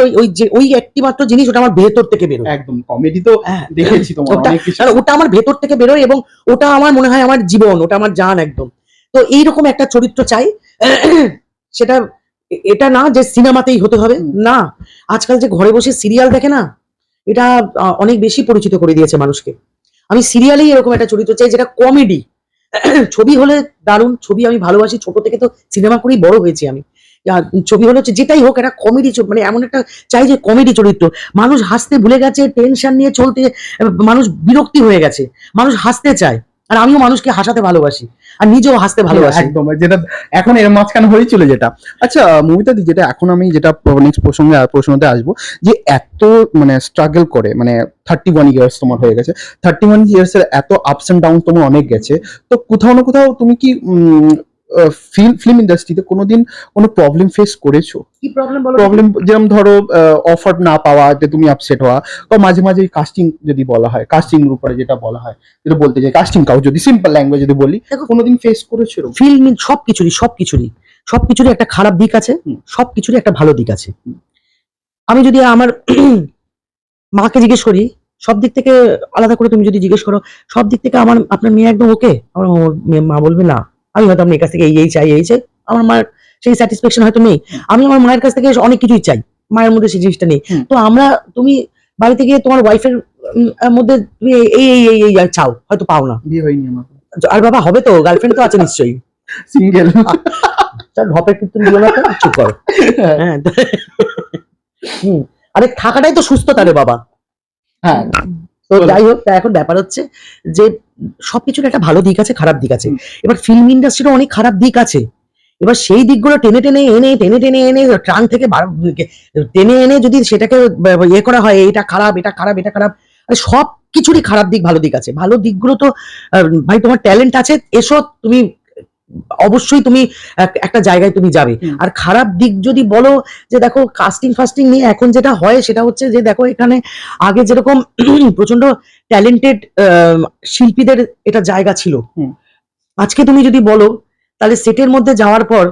ওই একটি মাত্র জিনিস, ওটা আমার ভেতর থেকে বেরোয়। একদম কমেডি তো হ্যাঁ, দেখেছি তোমার ওটা অনেক কিছু। ওটা আমার ভেতর থেকে বেরোয়, এবং ওটা আমার মনে হয় আমার জীবন, ওটা আমার জান একদম। তো এইরকম একটা চরিত্র চাই। সেটা এটা না যে সিনেমাতেই হতে হবে, না, আজকাল যে ঘরে বসে সিরিয়াল দেখে না, এটা অনেক বেশি পরিচিত করে দিয়েছে মানুষকে। আমি সিরিয়ালেই এরকম একটা চরিত্র চাই যেটা কমেডি। ছবি হলে দারুণ, ছবি আমি ভালোবাসি, ছোট থেকে তো সিনেমা করেই বড় হয়েছি আমি। ছবি হলে হচ্ছে যেটাই হোক, একটা কমেডি, মানে এমন একটা চাই যে কমেডি চরিত্র। মানুষ হাসতে ভুলে গেছে, টেনশন নিয়ে চলতে মানুষ বিরক্তি হয়ে গেছে, মানুষ হাসতে চায়। আর আমিও মানুষকে হাসাতে ভালোবাসি, আর নিজেও হাসতে ভালোবাসি। একদম, যেটা এখন এর মাঝখানে হয়ে চলে যেটা। আচ্ছা মমিতা দি, যেটা এখন আমি যেটা নেক্সট প্রশ্নতে আসবো, যে এত মানে স্ট্রাগল করে, মানে 31 ইয়ার্স তোমার হয়ে গেছে, 31 ইয়ার্স এর এত আপস এন্ড ডাউন তোমার অনেক গেছে, তো কোথাও না কোথাও তুমি কি ফিল্ম ইন্ডাস্ট্রিতে কোনোদিন কোনো প্রবলেম ফেস করেছো? কি প্রবলেম বলো? প্রবলেম যেরকম ধরো অফার না পাওয়া, যে তুমি আপসেট হওয়া, বা মাঝে মাঝে কাস্টিং যদি বলা হয়, কাস্টিং এর উপরে যেটা বলা হয়, যেটা বলতে চাই, কাস্টিং কাউ যদি সিম্পল ল্যাঙ্গুয়েজ যদি বলি, দেখো, কোনোদিন ফেস করেছো? ফিল্ম সবকিছুরই একটা খারাপ দিক আছে, সবকিছুরই একটা ভালো দিক আছে। আমি যদি আমার মাকে জিজ্ঞেস করি, সব দিক থেকে আলাদা করে তুমি যদি জিজ্ঞেস করো, সব দিক থেকে আপনার মেয়ে একদম ওকে, আমার মা বলবে না, আমি হয়তো আপনার কাছ থেকে এই চাই, আমার মার সেই স্যাটিসফ্যাকশন হয়তো নেই। আমি আমার মায়ের কাছ থেকে অনেক কিছুই চাই, মায়ের মধ্যে সেই জিনিসটা নেই। তো তুমি বাড়িতে গিয়ে তোমার ওয়াইফের মধ্যে তুমি এই চাও, হয়তো পাও না। বিয়ে হয়নি আমার, আর বাবা হবে তো, গার্লফ্রেন্ড তো আছে নিশ্চয়ই। সিঙ্গেল। ঢপের কীর্তন দিল না তো, চুপ করো। হ্যাঁ, আরে থাকাটাই তো সুস্থতা রে বাবা। হ্যাঁ তো বলো। যাই হোক, তা এখন ব্যাপার হচ্ছে যে সবকিছুর একটা ভালো দিক আছে, খারাপ দিক আছে। এবার ফিল্ম ইন্ডাস্ট্রিরও অনেক খারাপ দিক আছে। এবার সেই দিকগুলো টেনে এনে ট্রান থেকে টেনে এনে যদি সেটাকে ইয়ে করা হয়, এটা খারাপ, এটা খারাপ, এটা খারাপ, আরে সব কিছুরই খারাপ দিক ভালো দিক আছে। ভালো দিকগুলো তো ভাই তোমার ট্যালেন্ট আছে, এসো তুমি, অবশ্যই তুমি একটা জায়গায় তুমি যাবে। হুম। আর খারাপ দিক যদি বলো যে দেখো কাস্টিং ফাস্টিং নিয়ে এখন যেটা হয় সেটা হচ্ছে যে দেখো এখানে আগে যেরকম প্রচন্ড ট্যালেন্টেড শিল্পীদের এটা জায়গা ছিল, হুম। আজকে তুমি যদি বলো তাহলে সেটের মধ্যে যাওয়ার পর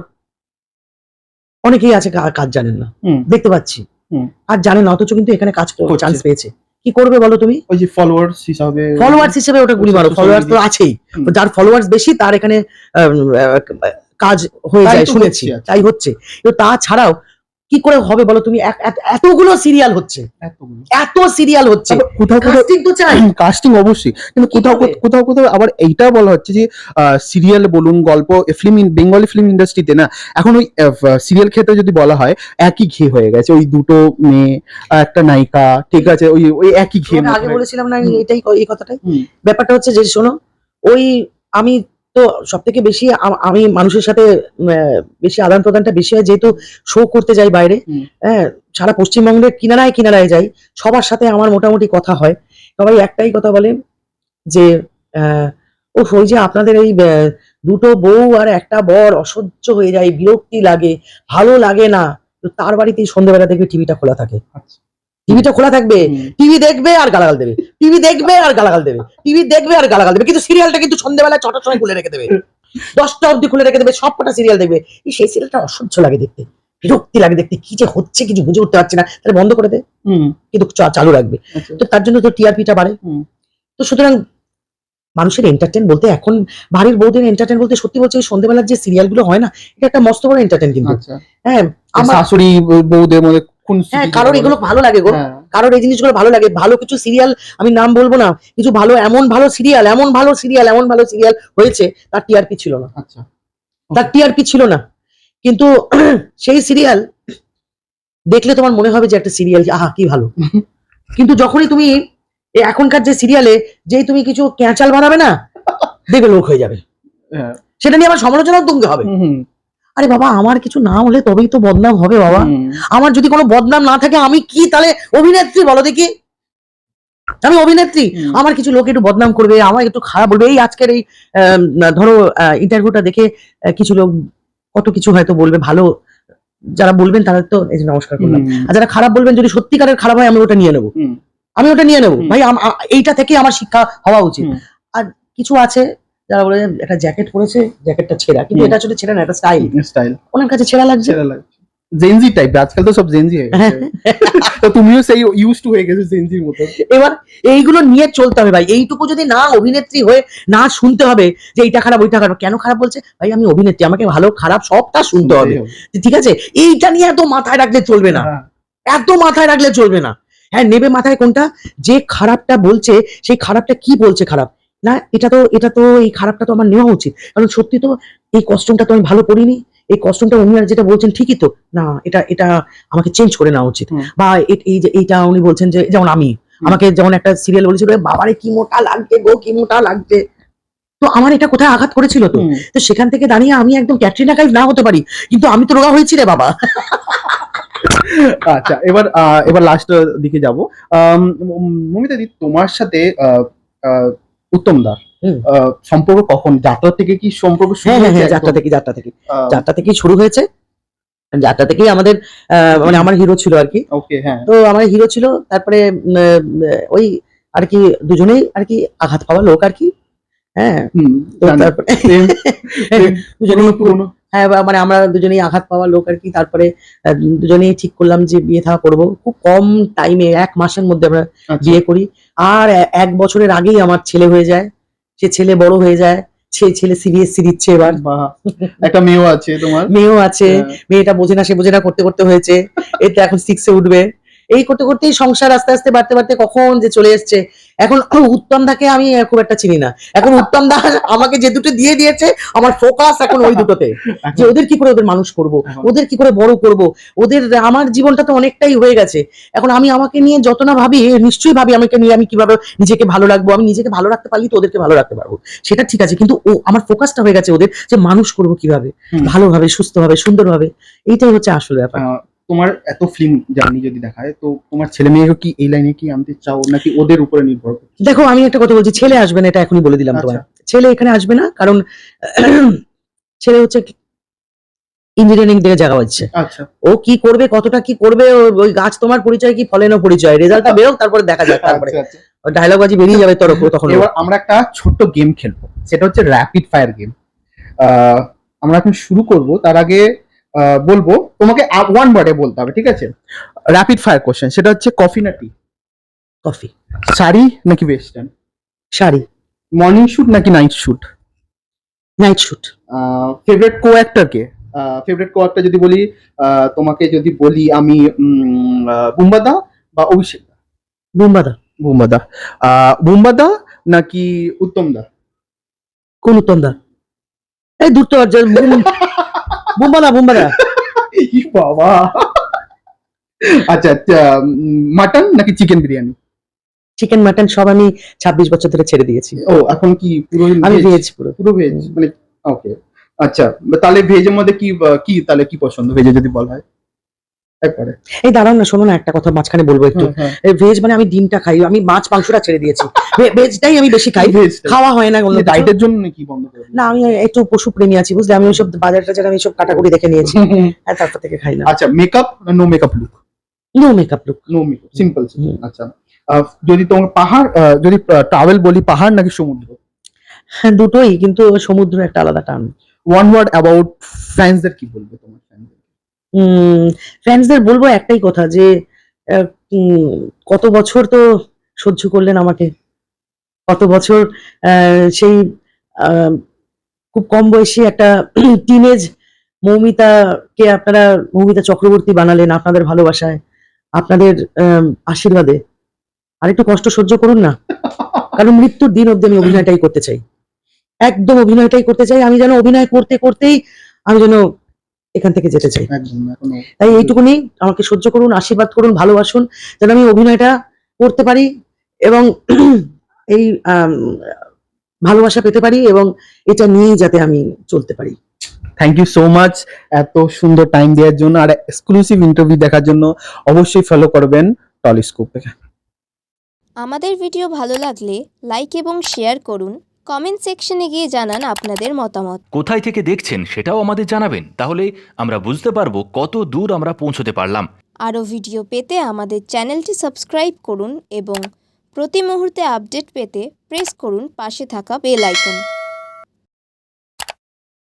অনেকেই আছে কাজ জানেন না, হুম। দেখতে পাচ্ছি হুম। আর জানেন না, অথচ কিন্তু এখানে কাজ করছে। চান্স পেয়েছে। কি করবে বলো তুমি? ওই যে ফলোয়ার্স হিসাবে, ফলোয়ার্স হিসেবে ওটা গুলি মারো, social ফলোয়ার্স তো media। আছেই, হুম। তো যার ফলোয়ার্স বেশি তার এখানে আহ, আহ, কাজ হয়ে তাই যায়, তো শুনেছি হচ্ছে আজকে। তাই হচ্ছে। তো তাছাড়াও কি করে হবে বলো তুমি? এতগুলো সিরিয়াল হচ্ছে, এতগুলো। এত সিরিয়াল হচ্ছে, তারপর কোথাও কোথাও কাস্টিং তো চাই। কাস্টিং অবশ্যই, কিন্তু কি কোথাও করবে? কোথাও কোথাও আবার এইটা বলা হচ্ছে যে সিরিয়াল বলুন, গল্প, ফিল্ম, বেঙ্গলি ফিল্ম ইন্ডাস্ট্রিতে না এখন ওই সিরিয়াল ক্ষেত্রে যদি বলা হয় একই ঘে হয়ে গেছে, ওই দুটো মেয়ে একটা নায়িকা, ঠিক আছে, ওই ওই একই ঘে তোমাকে আগে বলেছিলাম না হুম। এটাই, এই কথাটাই। হুম। ব্যাপারটা হচ্ছে যে শোনো, ওই আমি তো সব থেকে বেশি আমি মানুষের সাথে বেশি আদান প্রদানটা বেশি হয়, যেহেতু শো করতে যাই বাইরে, হুম। হ্যাঁ, সারা পশ্চিমবঙ্গের কিনারায় কিনারায় যাই, সবার সাথে আমার মোটামুটি কথা হয়। সবাই একটাই কথা বলে যে ও ওই যে আপনাদের এই দুটো বউ আর একটা বর অসহ্য হয়ে যায়, বিরক্তি লাগে, ভালো লাগে না। তো তার বাড়িতে সন্ধ্যেবেলা দেখবে টিভিটা খোলা থাকে, আচ্ছা। টিভিটা খোলা থাকবে, হুম। টিভি দেখবে আর গালাগাল দেবে, টিভি দেখবে আর গালাগাল দেবে, টিভি দেখবে আর গালাগাল দেবে, কিন্তু সিরিয়ালটা কিন্তু সন্ধ্যেবেলা 6টার সময় খুলে রেখে দেবে, 10টা অব্দি খুলে রেখে দেবে, সব কটা সিরিয়াল দেখবে। সেই সিরিয়ালটা অসহ্য লাগে দেখতে, বিরক্তি লাগে দেখতে, কি যে হচ্ছে কিছু বুঝে উঠতে পারছি না, তাহলে বন্ধ করে দে, হুম। কিন্তু চালু রাখবে। আচ্ছা। তো তার জন্য তো টিআরপিটা বাড়ে। হুম। তো সুতরাং মানুষের এন্টারটেন বলতে এখন, বাড়ির বউদের এন্টারটেন বলতে সত্যি বলছে ওই সন্ধ্যেবেলার যে সিরিয়াল গুলো হয় না, এটা একটা মস্ত বড় এন্টারটেন কিন্তু। আচ্ছা। হ্যাঁ, আমার শাশুড়ি বউদের মধ্যে কোন হ্যাঁ, স্মৃতি কারোর যেটা এগুলো বলে? ভালো লাগে গো, হ্যাঁ। কারোর এই জিনিসগুলো ভালো লাগে। ভালো কিছু সিরিয়াল, আমি নাম বলবো না, কিছু ভালো, এমন ভালো সিরিয়াল, এমন ভালো সিরিয়াল, এমন ভালো সিরিয়াল হয়েছে, তার টিআরপি ছিল না, আচ্ছা। তার টিআরপি ছিল না, কিন্তু সেই সিরিয়াল দেখলে তোমার মনে হবে যে একটা সিরিয়াল, আহা কি ভালো। কিন্তু যখনই তুমি এখনকার যে সিরিয়ালে যেই তুমি কিছু ক্যাঁচাল বানাবে না, দেখবে লোক হয়ে যাবে, হ্যাঁ। সেটা নিয়ে আবার সমালোচনাও তুমতে হবে। হুম। হুম। আরে বাবা, আমার কিছু না হলে তবেই তো বদনাম হবে বাবা। হুম। আমার যদি কোনো বদনাম না থাকে, আমি কি তাহলে অভিনেত্রী বলো দেখি? আমি অভিনেত্রী, হুম। আমার কিছু লোক একটু বদনাম করবে, আমার একটু খারাপ বলবে। এই আজকের এই ধরো ইন্টারভিউটা দেখে কিছু লোক কত কিছু হয়তো বলবে, ভালো যারা বলবেন তারা তো এই যে নমস্কার করলাম, হুম। আর যারা খারাপ বলবেন যদি সত্যিকারের খারাপ হয়, আমি ওটা নিয়ে নেবো, হুম। আমি ওটা নিয়ে নেবো। হুম। ভাই এইটা থেকে আমার শিক্ষা হওয়া উচিত। হুম। আর কিছু আছে যারা বলে একটা জ্যাকেট পরেছে, জ্যাকেটটা ছেঁড়া, কিন্তু হুম। এটা আসলে ছেঁড়া না, এটা স্টাইল, স্টাইল ওনার কাছে ছেঁড়া লাগছে। সেরা লাগছে। জেনজি টাইপ, আজকাল তো সব জেনজি হয়ে গেছে। তো তুমিও সেই ইউজ টু হয়ে গেছো জেনজির মতো। এবার এইগুলো নিয়ে চলতে হবে ভাই, এইটুকু যদি না অভিনেত্রী হয়ে না শুনতে হবে যে এইটা খারাপ ওইটা খারাপ, কেন খারাপ বলছে ভাই, আমি অভিনেত্রী, আমাকে ভালো খারাপ সবটা শুনতে হবে, ঠিক আছে? এইটা নিয়ে এত মাথায় রাখলে চলবে না, হ্যাঁ। এত মাথায় রাখলে চলবে না। হ্যাঁ, নেবে মাথায় কোনটা, যে খারাপটা বলছে সেই খারাপটা কি বলছে খারাপ না, এটা তো এই খারাপটা তো আমার নেওয়া উচিত, কারণ সত্যি তো এই কস্টিউমটা তো আমি ভালো করিনি, এই কস্টিউমটা উনি আর যেটা বলছেন ঠিকই তো, না এটা এটা আমাকে চেঞ্জ করে নেওয়া উচিত। হুম। বা এই যে এইটা উনি বলছেন যে, যেমন আমি, আমাকে যেমন একটা সিরিয়াল বলেছিল, বাবারে কি মোটা লাগছে গো, কি মোটা লাগছে, তো আমার এটা কোথায় আঘাত করেছিল তো। হুম। তো সেখান থেকে দাঁড়িয়ে আমি একদম ক্যাটরিনা কাইফ না হতে পারি, কিন্তু আমি তো রোগা হয়েছি রে বাবা। আচ্ছা, এবার লাস্ট দিকে যাব। মমিতা দি, তোমার সাথে উত্তম দার হুম। সম্পর্ক কখন, যাত্রা থেকে কি সম্পর্ক শুরু হ্যাঁ হ্যাঁ হয়েছে? হ্যাঁ, যাত্রা থেকে যাত্রা থেকেই শুরু হয়েছে, যাত্রা থেকেই আমাদের মানে আমার হিরো ছিল আর কি। ওকে, হ্যাঁ। তো আমার হিরো ছিল, তারপরে ওই আর কি দুজনেই আর কি আঘাত পাওয়া লোক আর কি। হ্যাঁ, হুম, তো জানি। তারপরে পুরনো পুরনো। হ্যাঁ, মানে আমরা দুজনেই আঘাত পাওয়া লোক আর কি। তারপরে দুজনেই ঠিক করলাম যে বিয়ে থা করবো, খুব কম টাইমে 1 মাসের মধ্যে আমরা আচ্ছা। বিয়ে করি। আর 1 বছরের আগেই আমার ছেলে হয়ে যায়, সে ছেলে বড় হয়ে যায়, সেই ছেলে সিবিএসসি দিচ্ছে এবার, বাহ, একটা মেয়েও আছে তোমার। মেয়েও আছে, হ্যাঁ। মেয়েটা বোঝে না, সে বোঝে না করতে করতে হয়েছে, এটা এখন 6 এ উঠবে। এই করতে করতেই সংসার আস্তে আস্তে বাড়তে বাড়তে কখন যে চলে এসছে। এখন উত্তম দাকে আমি খুব একটা চিনি না। এখন উত্তম দা আমাকে যে দুটো দিয়ে দিয়েছে, আমার ফোকাস এখন ওই দুটোতে, যে ওদের কি করে ওদের মানুষ করব, ওদের কি করে বড় করব, ওদের, আমার জীবনটা তো অনেকটাই হয়ে গেছে। এখন আমি আমাকে নিয়ে যত না ভাবি, নিশ্চয়ই ভাবি আমাকে নিয়ে আমি কিভাবে নিজেকে ভালো রাখবো। আমি নিজেকে ভালো রাখতে পারলি তো ওদেরকে ভালো রাখতে পারবো, সেটা ঠিক আছে, কিন্তু ও আমার ফোকাসটা হয়ে গেছে ওদের, যে মানুষ করব কিভাবে, ভালোভাবে, সুস্থভাবে, সুন্দরভাবে। এইটাই হচ্ছে আসল ব্যাপার। তোমার এত ফিল্ম জার্নি যদি দেখায়, তো তোমার ছেলে মেয়েকে কি এই লাইনে কি আনতে চাও, নাকি ওদের উপরে নির্ভর করছে? দেখো, আমি একটা কথা বলছি, ছেলে আসবে না এটা এখনই বলে দিলাম তোমার। ছেলে এখানে আসবে না, কারণ ছেলে হচ্ছে ইঞ্জিনিয়ারিং থেকে জায়গা হচ্ছে। আচ্ছা, ও কি করবে, কতটা কি করবে, ওই গাছ তোমার পরিচয় কি ফলের পরিচয়, রেজাল্টটা বেরোক, তারপরে দেখা যাক, তারপরে ডায়লগ বাজি বেরিয়ে যাবে তখন। এবার আমরা একটা ছোট্ট গেম খেলবো, সেটা হচ্ছে র্যাপিড ফায়ার গেম। আমরা এখন শুরু করব, তার আগে বলবো তোমাকে ওয়ান ওয়ার্ডে বলতে হবে, ঠিক আছে? র্যাপিড ফায়ার কোশ্চেন, সেটা হচ্ছে কফি না টি? কফি। শাড়ি নাকি ওয়েস্টার্ন? শাড়ি। মর্নিং শুট নাকি night shoot? Night shoot. Favourite co actor কে? ফেভারিট কো অ্যাক্টর যদি বলি, তোমাকে যদি বলি আমি, বুম্বাদা বা অভিষেক দা? বুম্বাদা। বুম্বাদা। বুম্বাদা নাকি উত্তম দা? কোন উত্তম দা? এই দূর তো, বুম্বাদা। বাবা। আচ্ছা, মাটন নাকি চিকেন বিরিয়ানি? চিকেন মাটন সব আমি 26 বছর ধরে ছেড়ে দিয়েছি। ও, এখন কি পুরো আমি ভেজ, পুরো ভেজ মানে? ওকে, আচ্ছা, তাহলে ভেজের মধ্যে কি তাহলে কি পছন্দ ভেজে যদি বলা হয়? এই দাঁড়াও না, শোনো না, একটা কথা মাঝখানে বলবো একটু। ভেজ মানে আমি ডিমটা খাই, আমি মাছ মাংসটা ছেড়ে দিয়েছি, ভেজটাই আমি বেশি খাই, খাওয়া হয় না। ডায়েটের জন্য নাকি বন্ধ করে? না, আমি একটু পশু প্রেমী আছি, বুঝলে, আমি ওইসব বাজার টাজার আমি সব কাটাকুটি দেখে নিয়েছি, তারপর থেকে খাই না। আচ্ছা, মেকআপ না no makeup look? No makeup look. No makeup, simple. আচ্ছা, যদি তোমার পাহাড়, যদি ট্রাভেল বলি, পাহাড় নাকি সমুদ্র? হ্যাঁ, দুটোই, কিন্তু সমুদ্র একটা আলাদা টান। ওয়ান ওয়ার্ড অ্যাবাউট ফ্রেন্ডসদের কি বলবে তোমার ফ্রেন্ডসদের? ফ্রেন্ডসদের বলবো একটাই কথা, যে কত বছর তো সহ্য করলেন আমাকে, কত বছর, সেই খুব কম বয়সী একটা টিনেজ মৌমিতাকে আপনারা মৌমিতা চক্রবর্তী বানালেন আপনাদের ভালোবাসায়, আপনাদের আশীর্বাদে। আর একটু কষ্ট সহ্য করুন না, কারণ মৃত্যুর দিন অব্দি আমি অভিনয়টাই করতে চাই, একদম অভিনয়টাই করতে চাই। আমি যেন অভিনয় করতে করতেই আমি যেন এখান থেকে যেতে চাই। তাই এইটুকুনি, আমাকে সহ্য করুন, আশীর্বাদ করুন, ভালোবাসুন, যেন আমি অভিনয়টা করতে পারি এবং এই ভালোবাসা পেতে পারি, এবং এটা নিয়েই যাতে আমি চলতে পারি। থ্যাংক ইউ সো মাচ এত সুন্দর টাইম দেওয়ার জন্য, আর এক্সক্লুসিভ ইন্টারভিউ দেখার জন্য অবশ্যই ফলো করবেন টলিস্কোপে। আমাদের ভিডিও ভালো লাগলে লাইক এবং শেয়ার করুন, কমেন্ট সেকশনে গিয়ে জানান আপনাদের মতামত। কোথায় থেকে দেখছেন সেটাও আমাদের জানাবেন, তাহলে আমরা বুঝতে পারবো কত দূর আমরা পৌঁছতে পারলাম। আরও ভিডিও পেতে আমাদের চ্যানেলটি সাবস্ক্রাইব করুন এবং প্রতি মুহূর্তে আপডেট পেতে প্রেস করুন পাশে থাকা বেল আইকন।